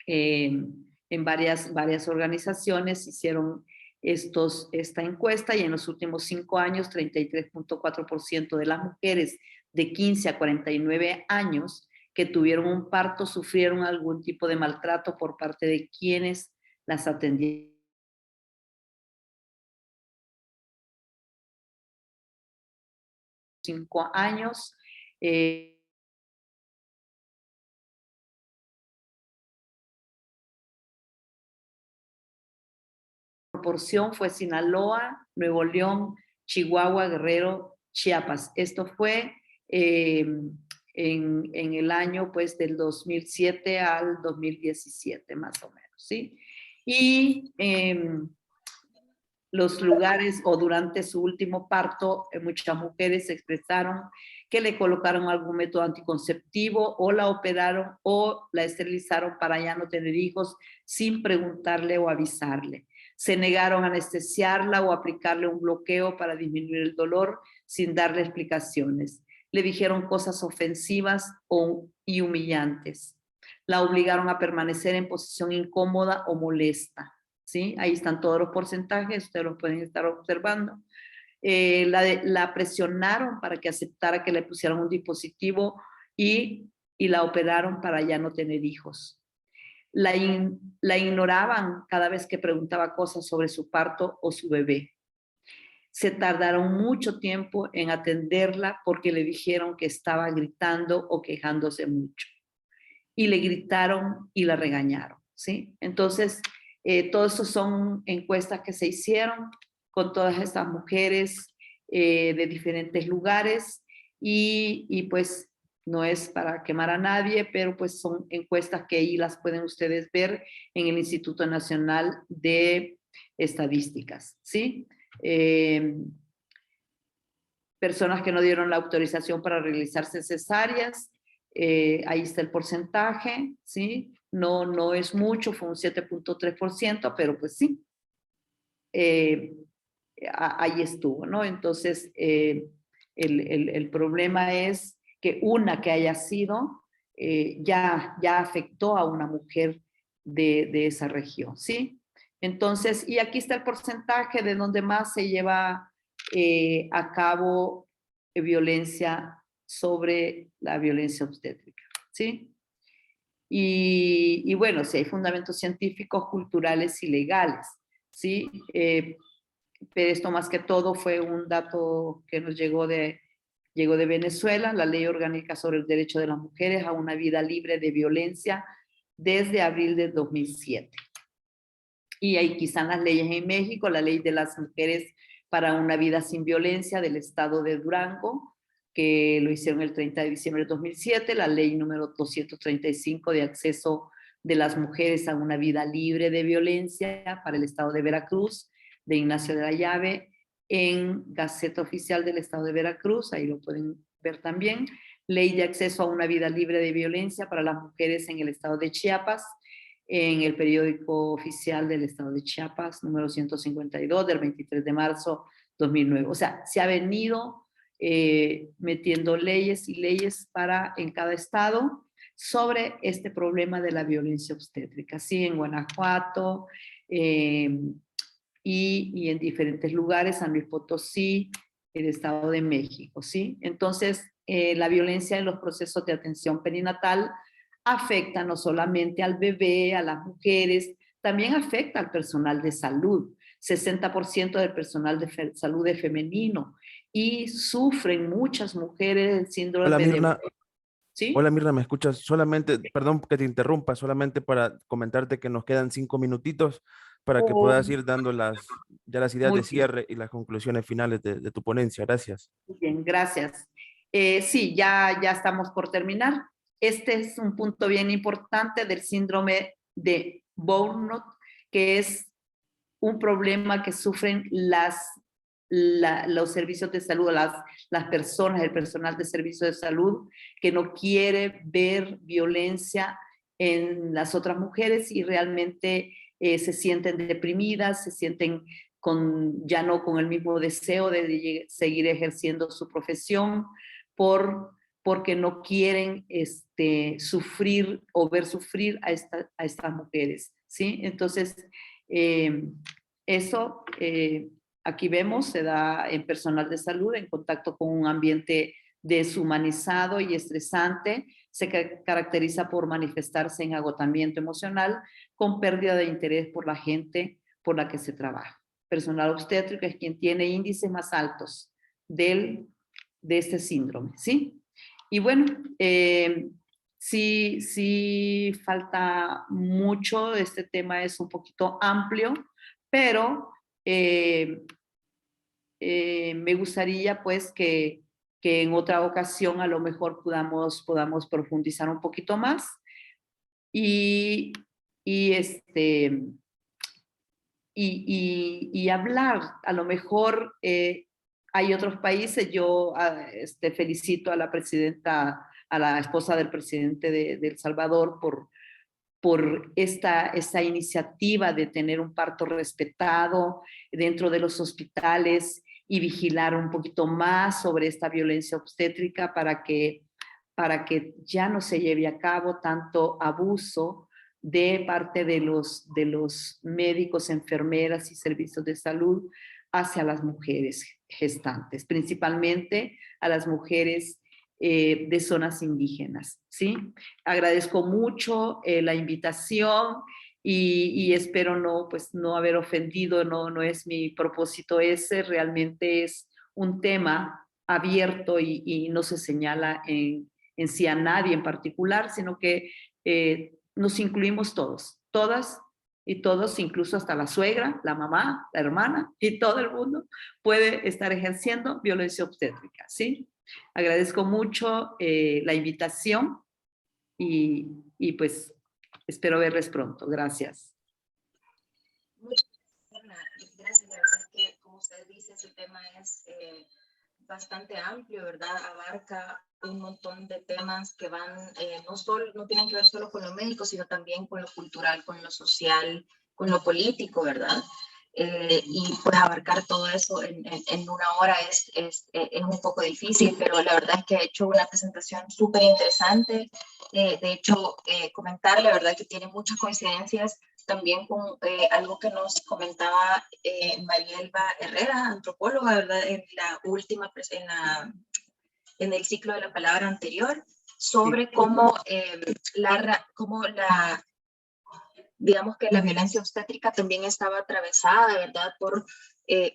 En varias organizaciones hicieron esta encuesta y en los últimos 5 años, 33.4% de las mujeres de 15 a 49 años que tuvieron un parto sufrieron algún tipo de maltrato por parte de quienes las atendieron. 5 años. Proporción fue Sinaloa, Nuevo León, Chihuahua, Guerrero, Chiapas. Esto fue en el año pues del 2007 al 2017 más o menos, ¿sí? Y los lugares o durante su último parto, muchas mujeres expresaron que le colocaron algún método anticonceptivo o la operaron o la esterilizaron para ya no tener hijos sin preguntarle o avisarle. Se negaron a anestesiarla o aplicarle un bloqueo para disminuir el dolor sin darle explicaciones. Le dijeron cosas ofensivas y humillantes. La obligaron a permanecer en posición incómoda o molesta. ¿Sí? Ahí están todos los porcentajes, ustedes los pueden estar observando. La presionaron para que aceptara que le pusieran un dispositivo y la operaron para ya no tener hijos. La ignoraban cada vez que preguntaba cosas sobre su parto o su bebé. Se tardaron mucho tiempo en atenderla porque le dijeron que estaba gritando o quejándose mucho. Y le gritaron y la regañaron, ¿sí? Entonces, todo eso son encuestas que se hicieron con todas estas mujeres de diferentes lugares y pues no es para quemar a nadie, pero pues son encuestas que ahí las pueden ustedes ver en el Instituto Nacional de Estadísticas, ¿sí? Personas que no dieron la autorización para realizarse cesáreas, ahí está el porcentaje, ¿sí? No es mucho, fue un 7.3%, pero pues sí, ahí estuvo, ¿no? Entonces, el problema es que una que haya sido, ya afectó a una mujer de esa región, ¿sí? Entonces, y aquí está el porcentaje de donde más se lleva a cabo violencia sobre la violencia obstétrica, ¿sí? Y bueno, si hay fundamentos científicos, culturales y legales, ¿sí? Pero esto más que todo fue un dato que nos llegó de Venezuela, la Ley Orgánica sobre el Derecho de las Mujeres a una Vida Libre de Violencia desde abril de 2007. Y ahí quizás las leyes en México, la Ley de las Mujeres para una Vida Sin Violencia del Estado de Durango, que lo hicieron el 30 de diciembre de 2007, la Ley número 235 de acceso de las mujeres a una vida libre de violencia para el Estado de Veracruz, de Ignacio de la Llave, en Gaceta Oficial del Estado de Veracruz, ahí lo pueden ver también. Ley de acceso a una vida libre de violencia para las mujeres en el Estado de Chiapas, en el periódico oficial del Estado de Chiapas, número 152, del 23 de marzo 2009. O sea, se ha venido metiendo leyes y leyes en cada estado sobre este problema de la violencia obstétrica. Sí, en Guanajuato y en diferentes lugares, San Luis Potosí, el Estado de México, ¿sí? Entonces, la violencia en los procesos de atención perinatal afecta no solamente al bebé, a las mujeres, también afecta al personal de salud. 60% del personal de salud es femenino y sufren muchas mujeres el síndrome Hola de... Mirna, ¿Sí? hola Mirna, ¿me escuchas? Solamente, perdón que te interrumpa, solamente para comentarte que nos quedan 5 minutitos para que Oh, puedas ir dando ya las ideas muy de bien. cierre y las conclusiones finales de tu ponencia. Gracias. Muy bien, gracias. Sí, ya estamos por terminar. Este es un punto bien importante del síndrome de Burnout, que es un problema que sufren los servicios de salud, las personas, el personal de servicios de salud, que no quiere ver violencia en las otras mujeres y realmente se sienten deprimidas, se sienten ya no con el mismo deseo de seguir ejerciendo su profesión porque no quieren sufrir o ver sufrir a estas mujeres, ¿sí? Entonces, eso aquí vemos, se da en personal de salud en contacto con un ambiente deshumanizado y estresante, se caracteriza por manifestarse en agotamiento emocional con pérdida de interés por la gente por la que se trabaja. Personal obstétrico es quien tiene índices más altos de este síndrome, ¿sí? Y bueno, sí falta mucho, este tema es un poquito amplio, pero me gustaría pues que en otra ocasión a lo mejor podamos profundizar un poquito más y hablar. A lo mejor hay otros países, yo felicito a la presidenta, a la esposa del presidente de El Salvador por esta iniciativa de tener un parto respetado dentro de los hospitales y vigilar un poquito más sobre esta violencia obstétrica para que ya no se lleve a cabo tanto abuso de parte de los médicos, enfermeras y servicios de salud hacia las mujeres gestantes, principalmente a las mujeres de zonas indígenas, ¿sí? Agradezco mucho la invitación y espero no haber ofendido, no es mi propósito ese, realmente es un tema abierto y no se señala en sí a nadie en particular, sino que nos incluimos todos, todas y todos, incluso hasta la suegra, la mamá, la hermana y todo el mundo puede estar ejerciendo violencia obstétrica, ¿sí? Agradezco mucho la invitación y pues espero verles pronto. Gracias. Muchas gracias. La verdad es que, como usted dice, ese tema es bastante amplio, ¿verdad? Abarca un montón de temas que van, no tienen que ver solo con lo médico, sino también con lo cultural, con lo social, con lo político, ¿verdad? Y pues abarcar todo eso en una hora es un poco difícil, pero la verdad es que ha hecho una presentación súper interesante. De hecho, comentar, la verdad que tiene muchas coincidencias también con algo que nos comentaba Marielba Herrera, antropóloga, ¿verdad? En el ciclo de la palabra anterior, sobre cómo digamos que la violencia obstétrica también estaba atravesada, ¿verdad?, por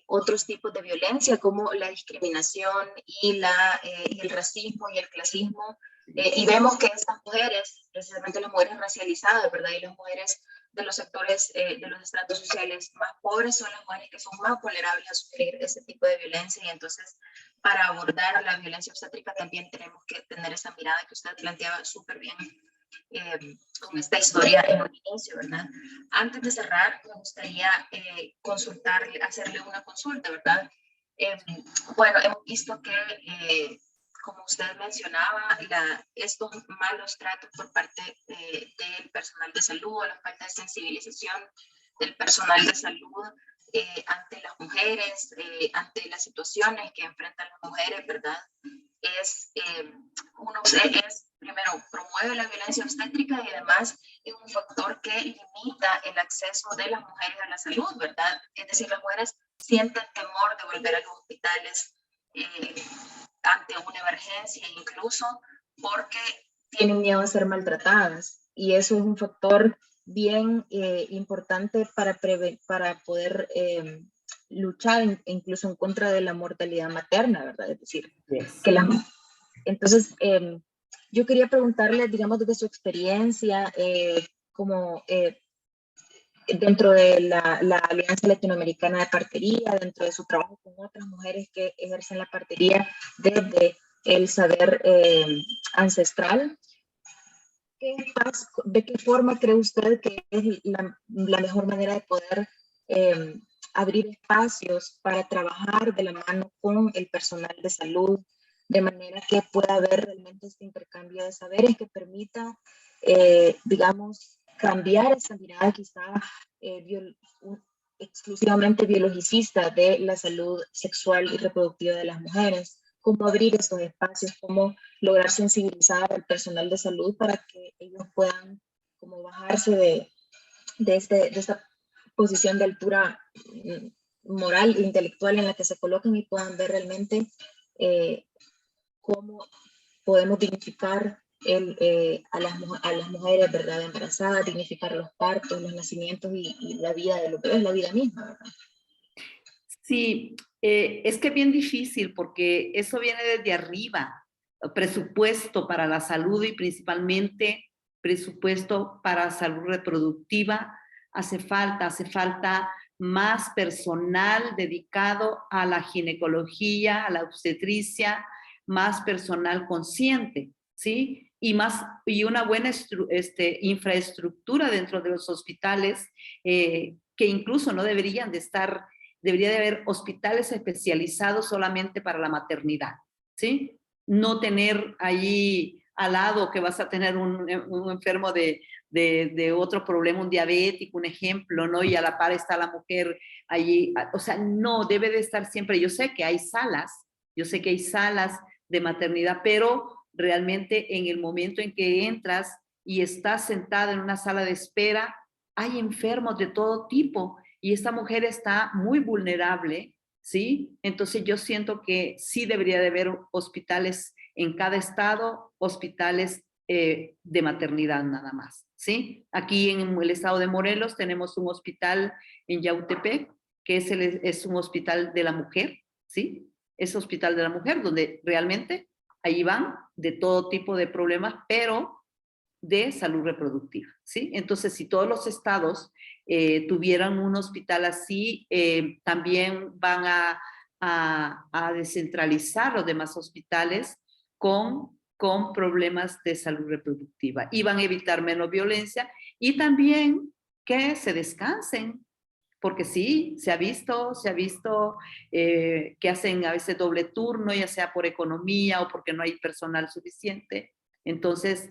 otros tipos de violencia, como la discriminación y el racismo y el clasismo. Y vemos que estas mujeres, precisamente las mujeres racializadas, ¿verdad?, y las mujeres de los sectores, de los estratos sociales más pobres, son las mujeres que son más vulnerables a sufrir ese tipo de violencia. Y entonces, para abordar la violencia obstétrica también tenemos que tener esa mirada que usted planteaba súper bien con esta historia en un inicio, ¿verdad? Antes de cerrar, me gustaría hacerle una consulta, ¿verdad? Bueno, hemos visto que, como usted mencionaba, estos malos tratos por parte del personal de salud, o la falta de sensibilización del personal de salud ante las mujeres, ante las situaciones que enfrentan las mujeres, ¿verdad? Primero, promueve la violencia obstétrica y además es un factor que limita el acceso de las mujeres a la salud, ¿verdad? Es decir, las mujeres sienten temor de volver a los hospitales ante una emergencia, incluso porque tienen miedo a ser maltratadas. Y eso es un factor bien importante para poder luchar incluso en contra de la mortalidad materna, ¿verdad? Es decir, que entonces, yo quería preguntarle, digamos, desde su experiencia, como dentro de la Alianza Latinoamericana de Partería, dentro de su trabajo con otras mujeres que ejercen la partería desde el saber ancestral, ¿de qué forma cree usted que es la mejor manera de poder abrir espacios para trabajar de la mano con el personal de salud, de manera que pueda haber realmente este intercambio de saberes que permita, digamos, cambiar esa mirada quizá exclusivamente biologicista de la salud sexual y reproductiva de las mujeres. Cómo abrir esos espacios, cómo lograr sensibilizar al personal de salud para que ellos puedan como bajarse de esta posición de altura moral e intelectual en la que se colocan y puedan ver realmente cómo podemos dignificar a las mujeres, ¿verdad?, embarazadas, dignificar los partos, los nacimientos y la vida de los bebés, la vida misma, ¿verdad? Sí, es que es bien difícil porque eso viene desde arriba, presupuesto para la salud y principalmente presupuesto para salud reproductiva. Hace falta más personal dedicado a la ginecología, a la obstetricia, más personal consciente, ¿sí? Y una buena infraestructura dentro de los hospitales que incluso no deberían de estar. Debería de haber hospitales especializados solamente para la maternidad, ¿sí? No tener allí al lado que vas a tener un enfermo de otro problema, un diabético, un ejemplo, ¿no? Y a la par está la mujer allí. O sea, no, debe de estar siempre. Yo sé que hay salas de maternidad, pero realmente en el momento en que entras y estás sentada en una sala de espera, hay enfermos de todo tipo y esta mujer está muy vulnerable, ¿sí? Entonces yo siento que sí debería de haber hospitales en cada estado, hospitales de maternidad nada más, ¿sí? Aquí en el estado de Morelos tenemos un hospital en Yautepec, que es un hospital de la mujer, ¿sí? Es hospital de la mujer, donde realmente ahí van de todo tipo de problemas, pero de salud reproductiva, ¿sí? Entonces, si todos los estados tuvieran un hospital así, también van a descentralizar los demás hospitales con problemas de salud reproductiva y van a evitar menos violencia y también que se descansen, porque sí, se ha visto que hacen a veces doble turno, ya sea por economía o porque no hay personal suficiente. Entonces,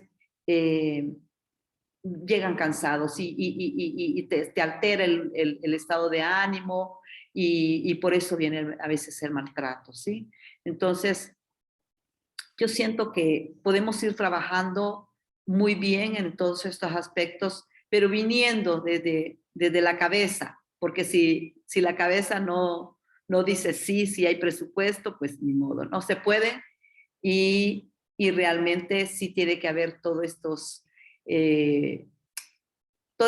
llegan cansados y te altera el estado de ánimo y por eso viene a veces el maltrato, ¿sí? Entonces, yo siento que podemos ir trabajando muy bien en todos estos aspectos, pero viniendo desde la cabeza, porque si la cabeza no dice sí, si hay presupuesto, pues ni modo, no se puede y realmente sí tiene que haber toda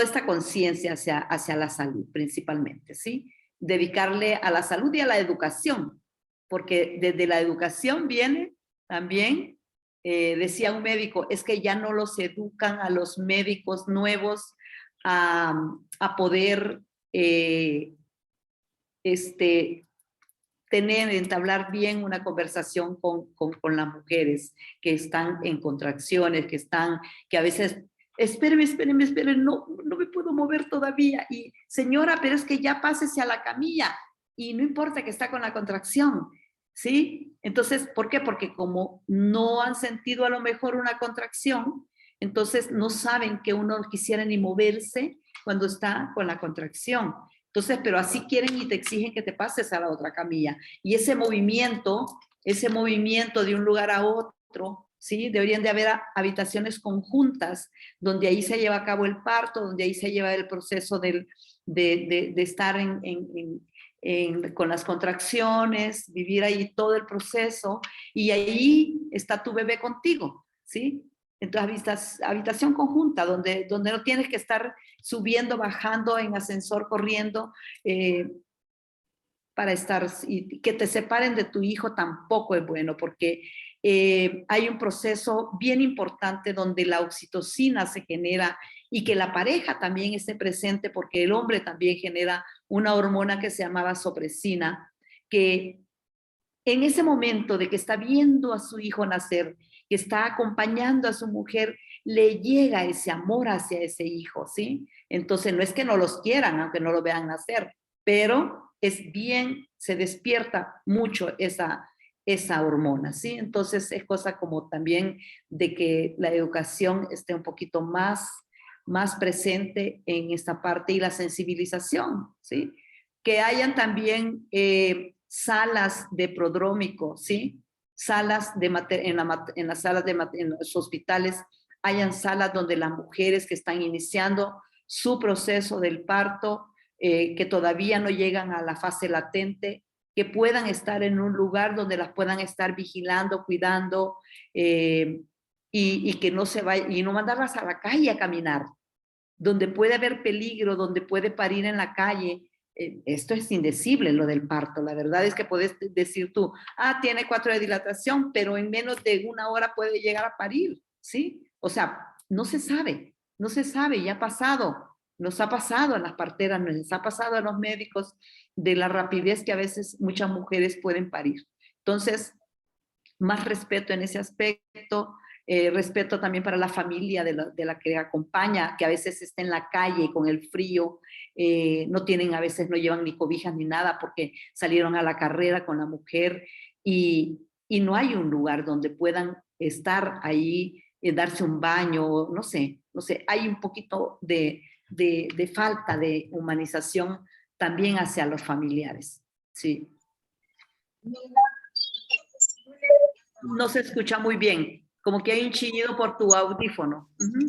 esta conciencia hacia la salud principalmente, ¿sí? Dedicarle a la salud y a la educación, porque desde la educación viene también, decía un médico, es que ya no los educan a los médicos nuevos a poder entablar bien una conversación con las mujeres que están en contracciones, que a veces, espéreme, no me puedo mover todavía. Y señora, pero es que ya pásese a la camilla y no importa que está con la contracción, ¿sí? Entonces, ¿por qué? Porque como no han sentido a lo mejor una contracción, entonces no saben que uno quisiera ni moverse cuando está con la contracción. Entonces, pero así quieren y te exigen que te pases a la otra camilla. Y ese movimiento de un lugar a otro, ¿sí? Deberían de haber habitaciones conjuntas donde ahí se lleva a cabo el parto, donde ahí se lleva el proceso de estar con las contracciones, vivir ahí todo el proceso y ahí está tu bebé contigo, ¿sí? Entonces, habitación conjunta, donde no tienes que estar subiendo, bajando en ascensor, corriendo, para estar, y que te separen de tu hijo tampoco es bueno, porque hay un proceso bien importante donde la oxitocina se genera y que la pareja también esté presente, porque el hombre también genera una hormona que se llama vasopresina, que en ese momento de que está viendo a su hijo nacer, que está acompañando a su mujer, le llega ese amor hacia ese hijo, ¿sí? Entonces no es que no los quieran, aunque no lo vean nacer, pero se despierta mucho esa hormona, ¿sí? Entonces es cosa como también de que la educación esté un poquito más presente en esta parte y la sensibilización, ¿sí? Que hayan también salas de prodrómico, ¿sí? Salas en las salas en los hospitales, hayan salas donde las mujeres que están iniciando su proceso del parto, que todavía no llegan a la fase latente, que puedan estar en un lugar donde las puedan estar vigilando, cuidando, y que no se vaya, y no mandarlas a la calle a caminar, donde puede haber peligro, donde puede parir en la calle. Esto es indecible, lo del parto. La verdad es que puedes decir tú, tiene 4 de dilatación, pero en menos de 1 hora puede llegar a parir, ¿sí? O sea, no se sabe, ya ha pasado, nos ha pasado a las parteras, nos ha pasado a los médicos de la rapidez que a veces muchas mujeres pueden parir. Entonces, más respeto en ese aspecto, respeto también para la familia de la que acompaña, que a veces está en la calle con el frío, no tienen, a veces no llevan ni cobijas ni nada porque salieron a la carrera con la mujer y no hay un lugar donde puedan estar ahí, darse un baño, no sé, hay un poquito de falta de humanización también hacia los familiares, sí. No se escucha muy bien, como que hay un chillido por tu audífono. Uh-huh.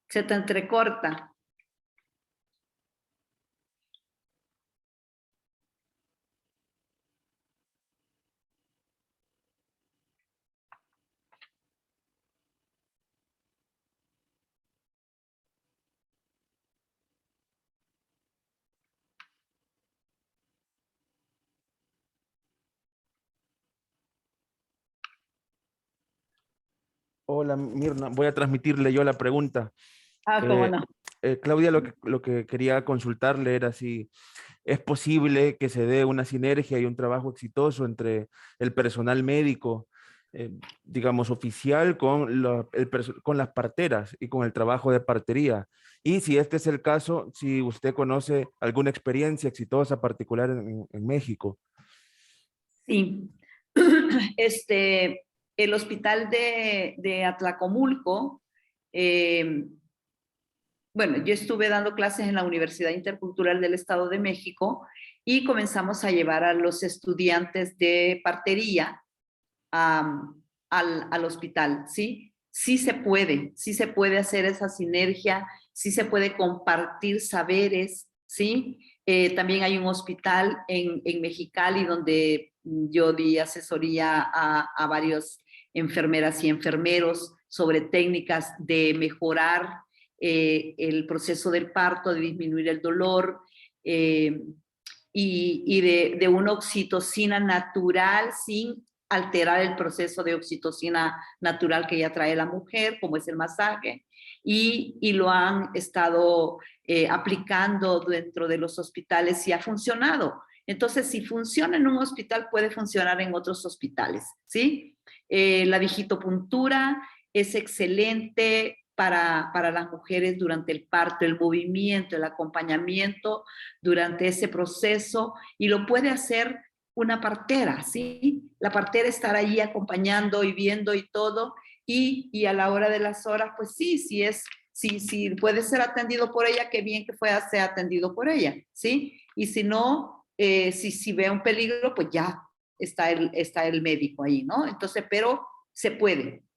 Se te entrecorta. Hola, Mirna, voy a transmitirle yo la pregunta. Cómo no. Claudia, lo que quería consultarle era si es posible que se dé una sinergia y un trabajo exitoso entre el personal médico, digamos, oficial con las parteras y con el trabajo de partería. Y si este es el caso, si usted conoce alguna experiencia exitosa particular en México. Sí. El hospital de Atlacomulco, bueno, yo estuve dando clases en la Universidad Intercultural del Estado de México y comenzamos a llevar a los estudiantes de partería al hospital, ¿sí? Sí se puede hacer esa sinergia, sí se puede compartir saberes, ¿sí? También hay un hospital en Mexicali donde yo di asesoría a varios enfermeras y enfermeros sobre técnicas de mejorar el proceso del parto, de disminuir el dolor, y de una oxitocina natural sin alterar el proceso de oxitocina natural que ya trae la mujer, como es el masaje, y lo han estado aplicando dentro de los hospitales y ha funcionado. Entonces, si funciona en un hospital, puede funcionar en otros hospitales, ¿sí? La digitopuntura es excelente para las mujeres durante el parto, el movimiento, el acompañamiento durante ese proceso, y lo puede hacer una partera, ¿sí? La partera estará allí acompañando y viendo y todo, y a la hora de las horas, pues sí, si puede ser atendido por ella, qué bien que sea atendido por ella, ¿sí? Y si no, si ve un peligro, pues ya está el médico ahí, ¿no? Entonces, pero se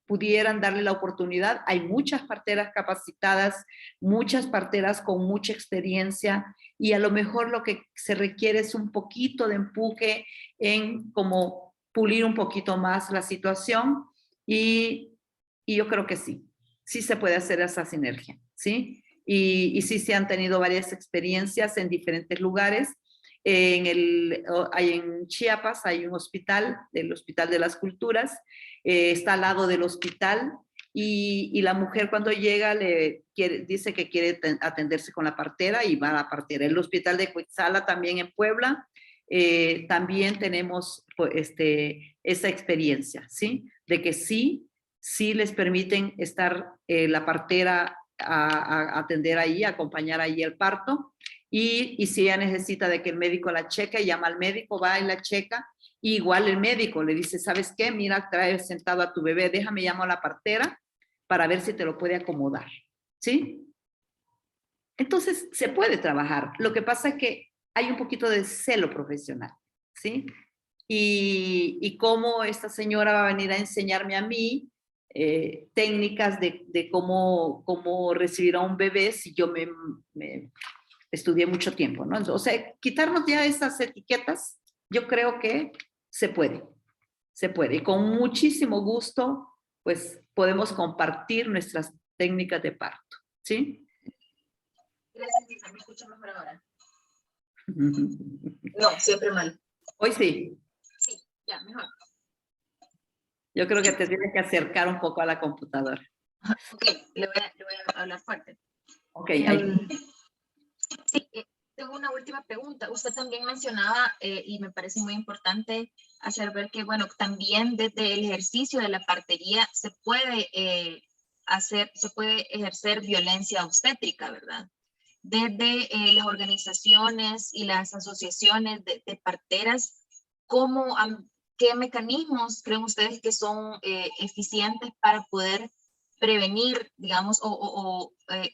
pudieran darle la oportunidad. Hay muchas parteras capacitadas, muchas parteras con mucha experiencia, y a lo mejor lo que se requiere es un poquito de empuje en como pulir un poquito más la situación, y yo creo que sí se puede hacer esa sinergia, ¿sí? Y sí se han tenido varias experiencias en diferentes lugares. En Chiapas hay un hospital, el Hospital de las Culturas, está al lado del hospital, y la mujer cuando llega dice que quiere atenderse con la partera y va a la partera. El hospital de Cuitzala también en Puebla, también tenemos pues, esa experiencia, ¿sí? De que sí les permiten estar la partera a atender ahí, a acompañar ahí el parto, y si ella necesita de que el médico la cheque, llama al médico, va y la checa, y igual el médico le dice, ¿sabes qué? Mira, trae sentado a tu bebé, déjame llamo a la partera para ver si te lo puede acomodar, ¿sí? Entonces, se puede trabajar. Lo que pasa es que hay un poquito de celo profesional, ¿sí? Y cómo esta señora va a venir a enseñarme a mí técnicas de cómo recibir a un bebé si yo me estudié mucho tiempo, ¿no? O sea, quitarnos ya esas etiquetas, yo creo que se puede. Y con muchísimo gusto, pues podemos compartir nuestras técnicas de parto, ¿sí? Gracias, Lisa. ¿Me escucha mejor ahora? No, siempre mal. Hoy sí. Sí, ya, mejor. Yo creo que te tienes que acercar un poco a la computadora. Ok, le voy a hablar fuerte. Ok, ahí. Sí, tengo una última pregunta. Usted también mencionaba, y me parece muy importante hacer ver que, bueno, también desde el ejercicio de la partería se puede ejercer violencia obstétrica, ¿verdad? Desde las organizaciones y las asociaciones de parteras, ¿qué mecanismos creen ustedes que son eficientes para poder prevenir, digamos,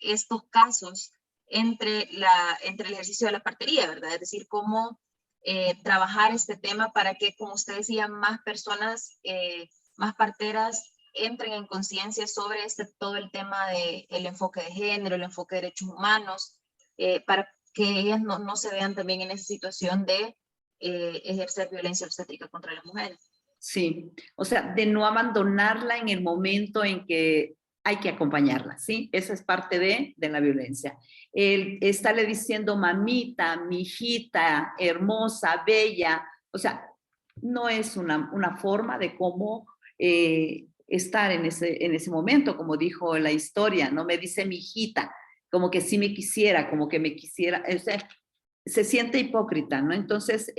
estos casos entre el ejercicio de la partería, ¿verdad? Es decir, cómo trabajar este tema para que, como usted decía, más personas, más parteras entren en conciencia sobre todo el tema del enfoque de género, el enfoque de derechos humanos, para que ellas no se vean también en esa situación de ejercer violencia obstétrica contra las mujeres. Sí, o sea, de no abandonarla en el momento en que hay que acompañarla, ¿sí? Esa es parte de la violencia. El estarle diciendo mamita, mijita, hermosa, bella, o sea, no es una forma de cómo estar en ese momento, como dijo la historia, ¿no? Me dice mijita, como que sí me quisiera, como que me quisiera, o sea, se siente hipócrita, ¿no? Entonces,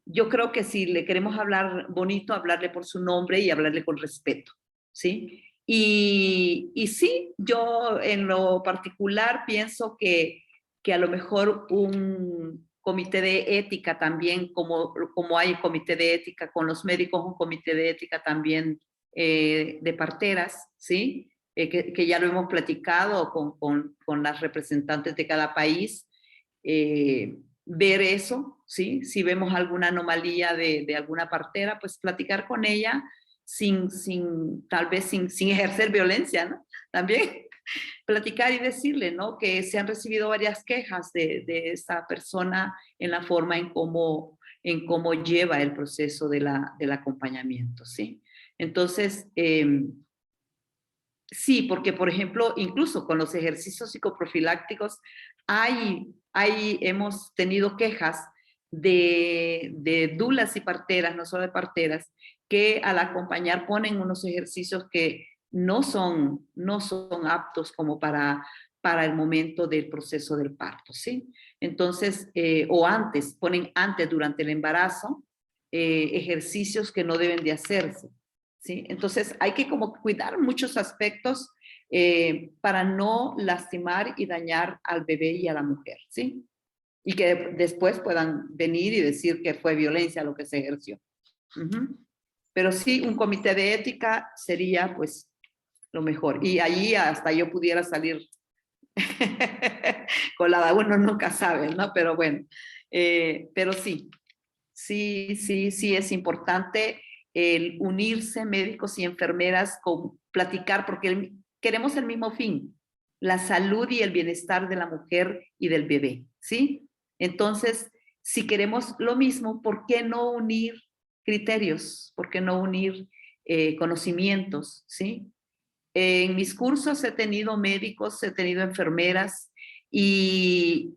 yo creo que si le queremos hablar bonito, hablarle por su nombre y hablarle con respeto, ¿sí? Y sí, yo en lo particular pienso que a lo mejor un comité de ética también, como hay comité de ética con los médicos, un comité de ética también de parteras, ¿sí? Que ya lo hemos platicado con las representantes de cada país, ver eso, ¿sí? Si vemos alguna anomalía de alguna partera, pues platicar con ella tal vez sin ejercer violencia, ¿no? También platicar y decirle, ¿no? Que se han recibido varias quejas de esa persona en la forma en cómo lleva el proceso del acompañamiento, ¿sí? Entonces, sí, porque por ejemplo, incluso con los ejercicios psicoprofilácticos, hemos tenido quejas de dulas y parteras, no solo de parteras, que al acompañar ponen unos ejercicios que no son aptos como para el momento del proceso del parto, ¿sí? Entonces, ponen antes, durante el embarazo, ejercicios que no deben de hacerse, ¿sí? Entonces hay que como cuidar muchos aspectos para no lastimar y dañar al bebé y a la mujer, ¿sí? Y que después puedan venir y decir que fue violencia lo que se ejerció. Pero sí, un comité de ética sería pues lo mejor. Y allí hasta yo pudiera salir colada, uno nunca sabe, ¿no? Pero bueno, pero sí es importante el unirse médicos y enfermeras con platicar, porque queremos el mismo fin, la salud y el bienestar de la mujer y del bebé, ¿sí? Entonces, si queremos lo mismo, ¿por qué no unir criterios? ¿Por qué no unir conocimientos, ¿sí? En mis cursos he tenido médicos, he tenido enfermeras y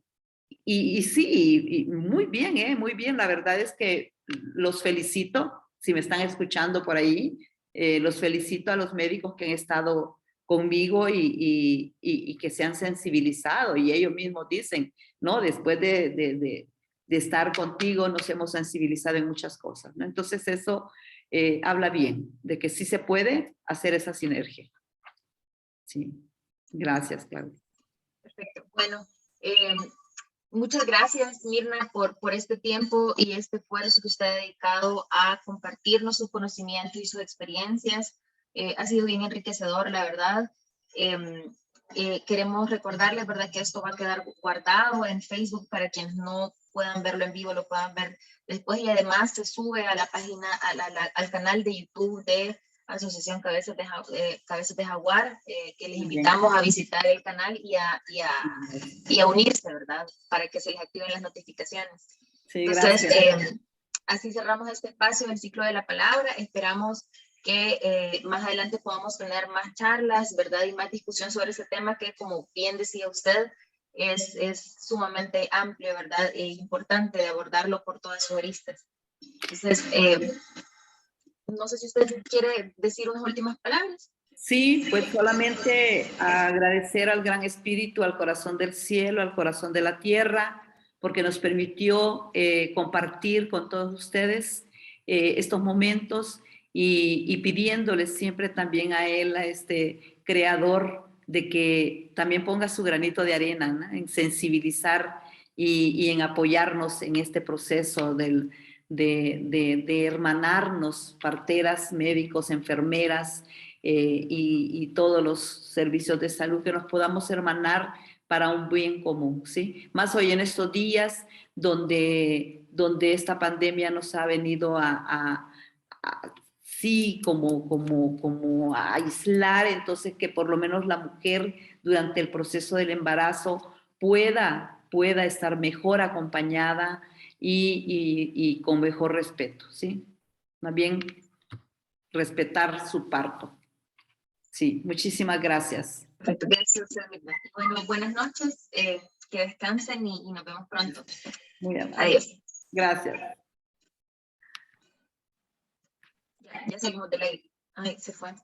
sí, muy bien, muy bien. La verdad es que los felicito, si me están escuchando por ahí, Los felicito a los médicos que han estado conmigo y que se han sensibilizado, y ellos mismos dicen, ¿no? Después de estar contigo nos hemos sensibilizado en muchas cosas, ¿no? Entonces eso habla bien de que sí se puede hacer esa sinergia. Sí, gracias, Claudia. Perfecto. Bueno, muchas gracias, Mirna, por este tiempo y este esfuerzo que usted ha dedicado a compartirnos sus conocimientos y sus experiencias. Ha sido bien enriquecedor, la verdad. Queremos recordarles, ¿verdad?, que esto va a quedar guardado en Facebook para quienes no puedan verlo en vivo, lo puedan ver después, y además se sube a la página, al canal de YouTube de Asociación Cabezas de Jaguar, que les invitamos a visitar el canal y a unirse, ¿verdad?, para que se les activen las notificaciones. Sí, entonces, gracias. así cerramos este espacio del ciclo de la palabra. Esperamos que más adelante podamos tener más charlas, ¿verdad?, y más discusión sobre este tema que, como bien decía usted, es sumamente amplio, ¿verdad?, e importante de abordarlo por todas sus aristas. Entonces, no sé si usted quiere decir unas últimas palabras. Sí, pues solamente agradecer al Gran Espíritu, al corazón del cielo, al corazón de la tierra, porque nos permitió compartir con todos ustedes estos momentos, y pidiéndoles siempre también a él, a este creador, de que también ponga su granito de arena, ¿no?, en sensibilizar y en apoyarnos en este proceso de hermanarnos, parteras, médicos, enfermeras, y todos los servicios de salud, que nos podamos hermanar para un bien común, ¿sí? Más hoy en estos días donde esta pandemia nos ha venido sí, como a aislar. Entonces que por lo menos la mujer durante el proceso del embarazo pueda estar mejor acompañada y con mejor respeto, ¿sí? Más bien respetar su parto. Sí, muchísimas gracias. Perfecto, gracias a usted, Mirna. Bueno, buenas noches, que descansen y nos vemos pronto. Muy amable. Adiós. Gracias. Ya salimos del aire. Ay, se fue.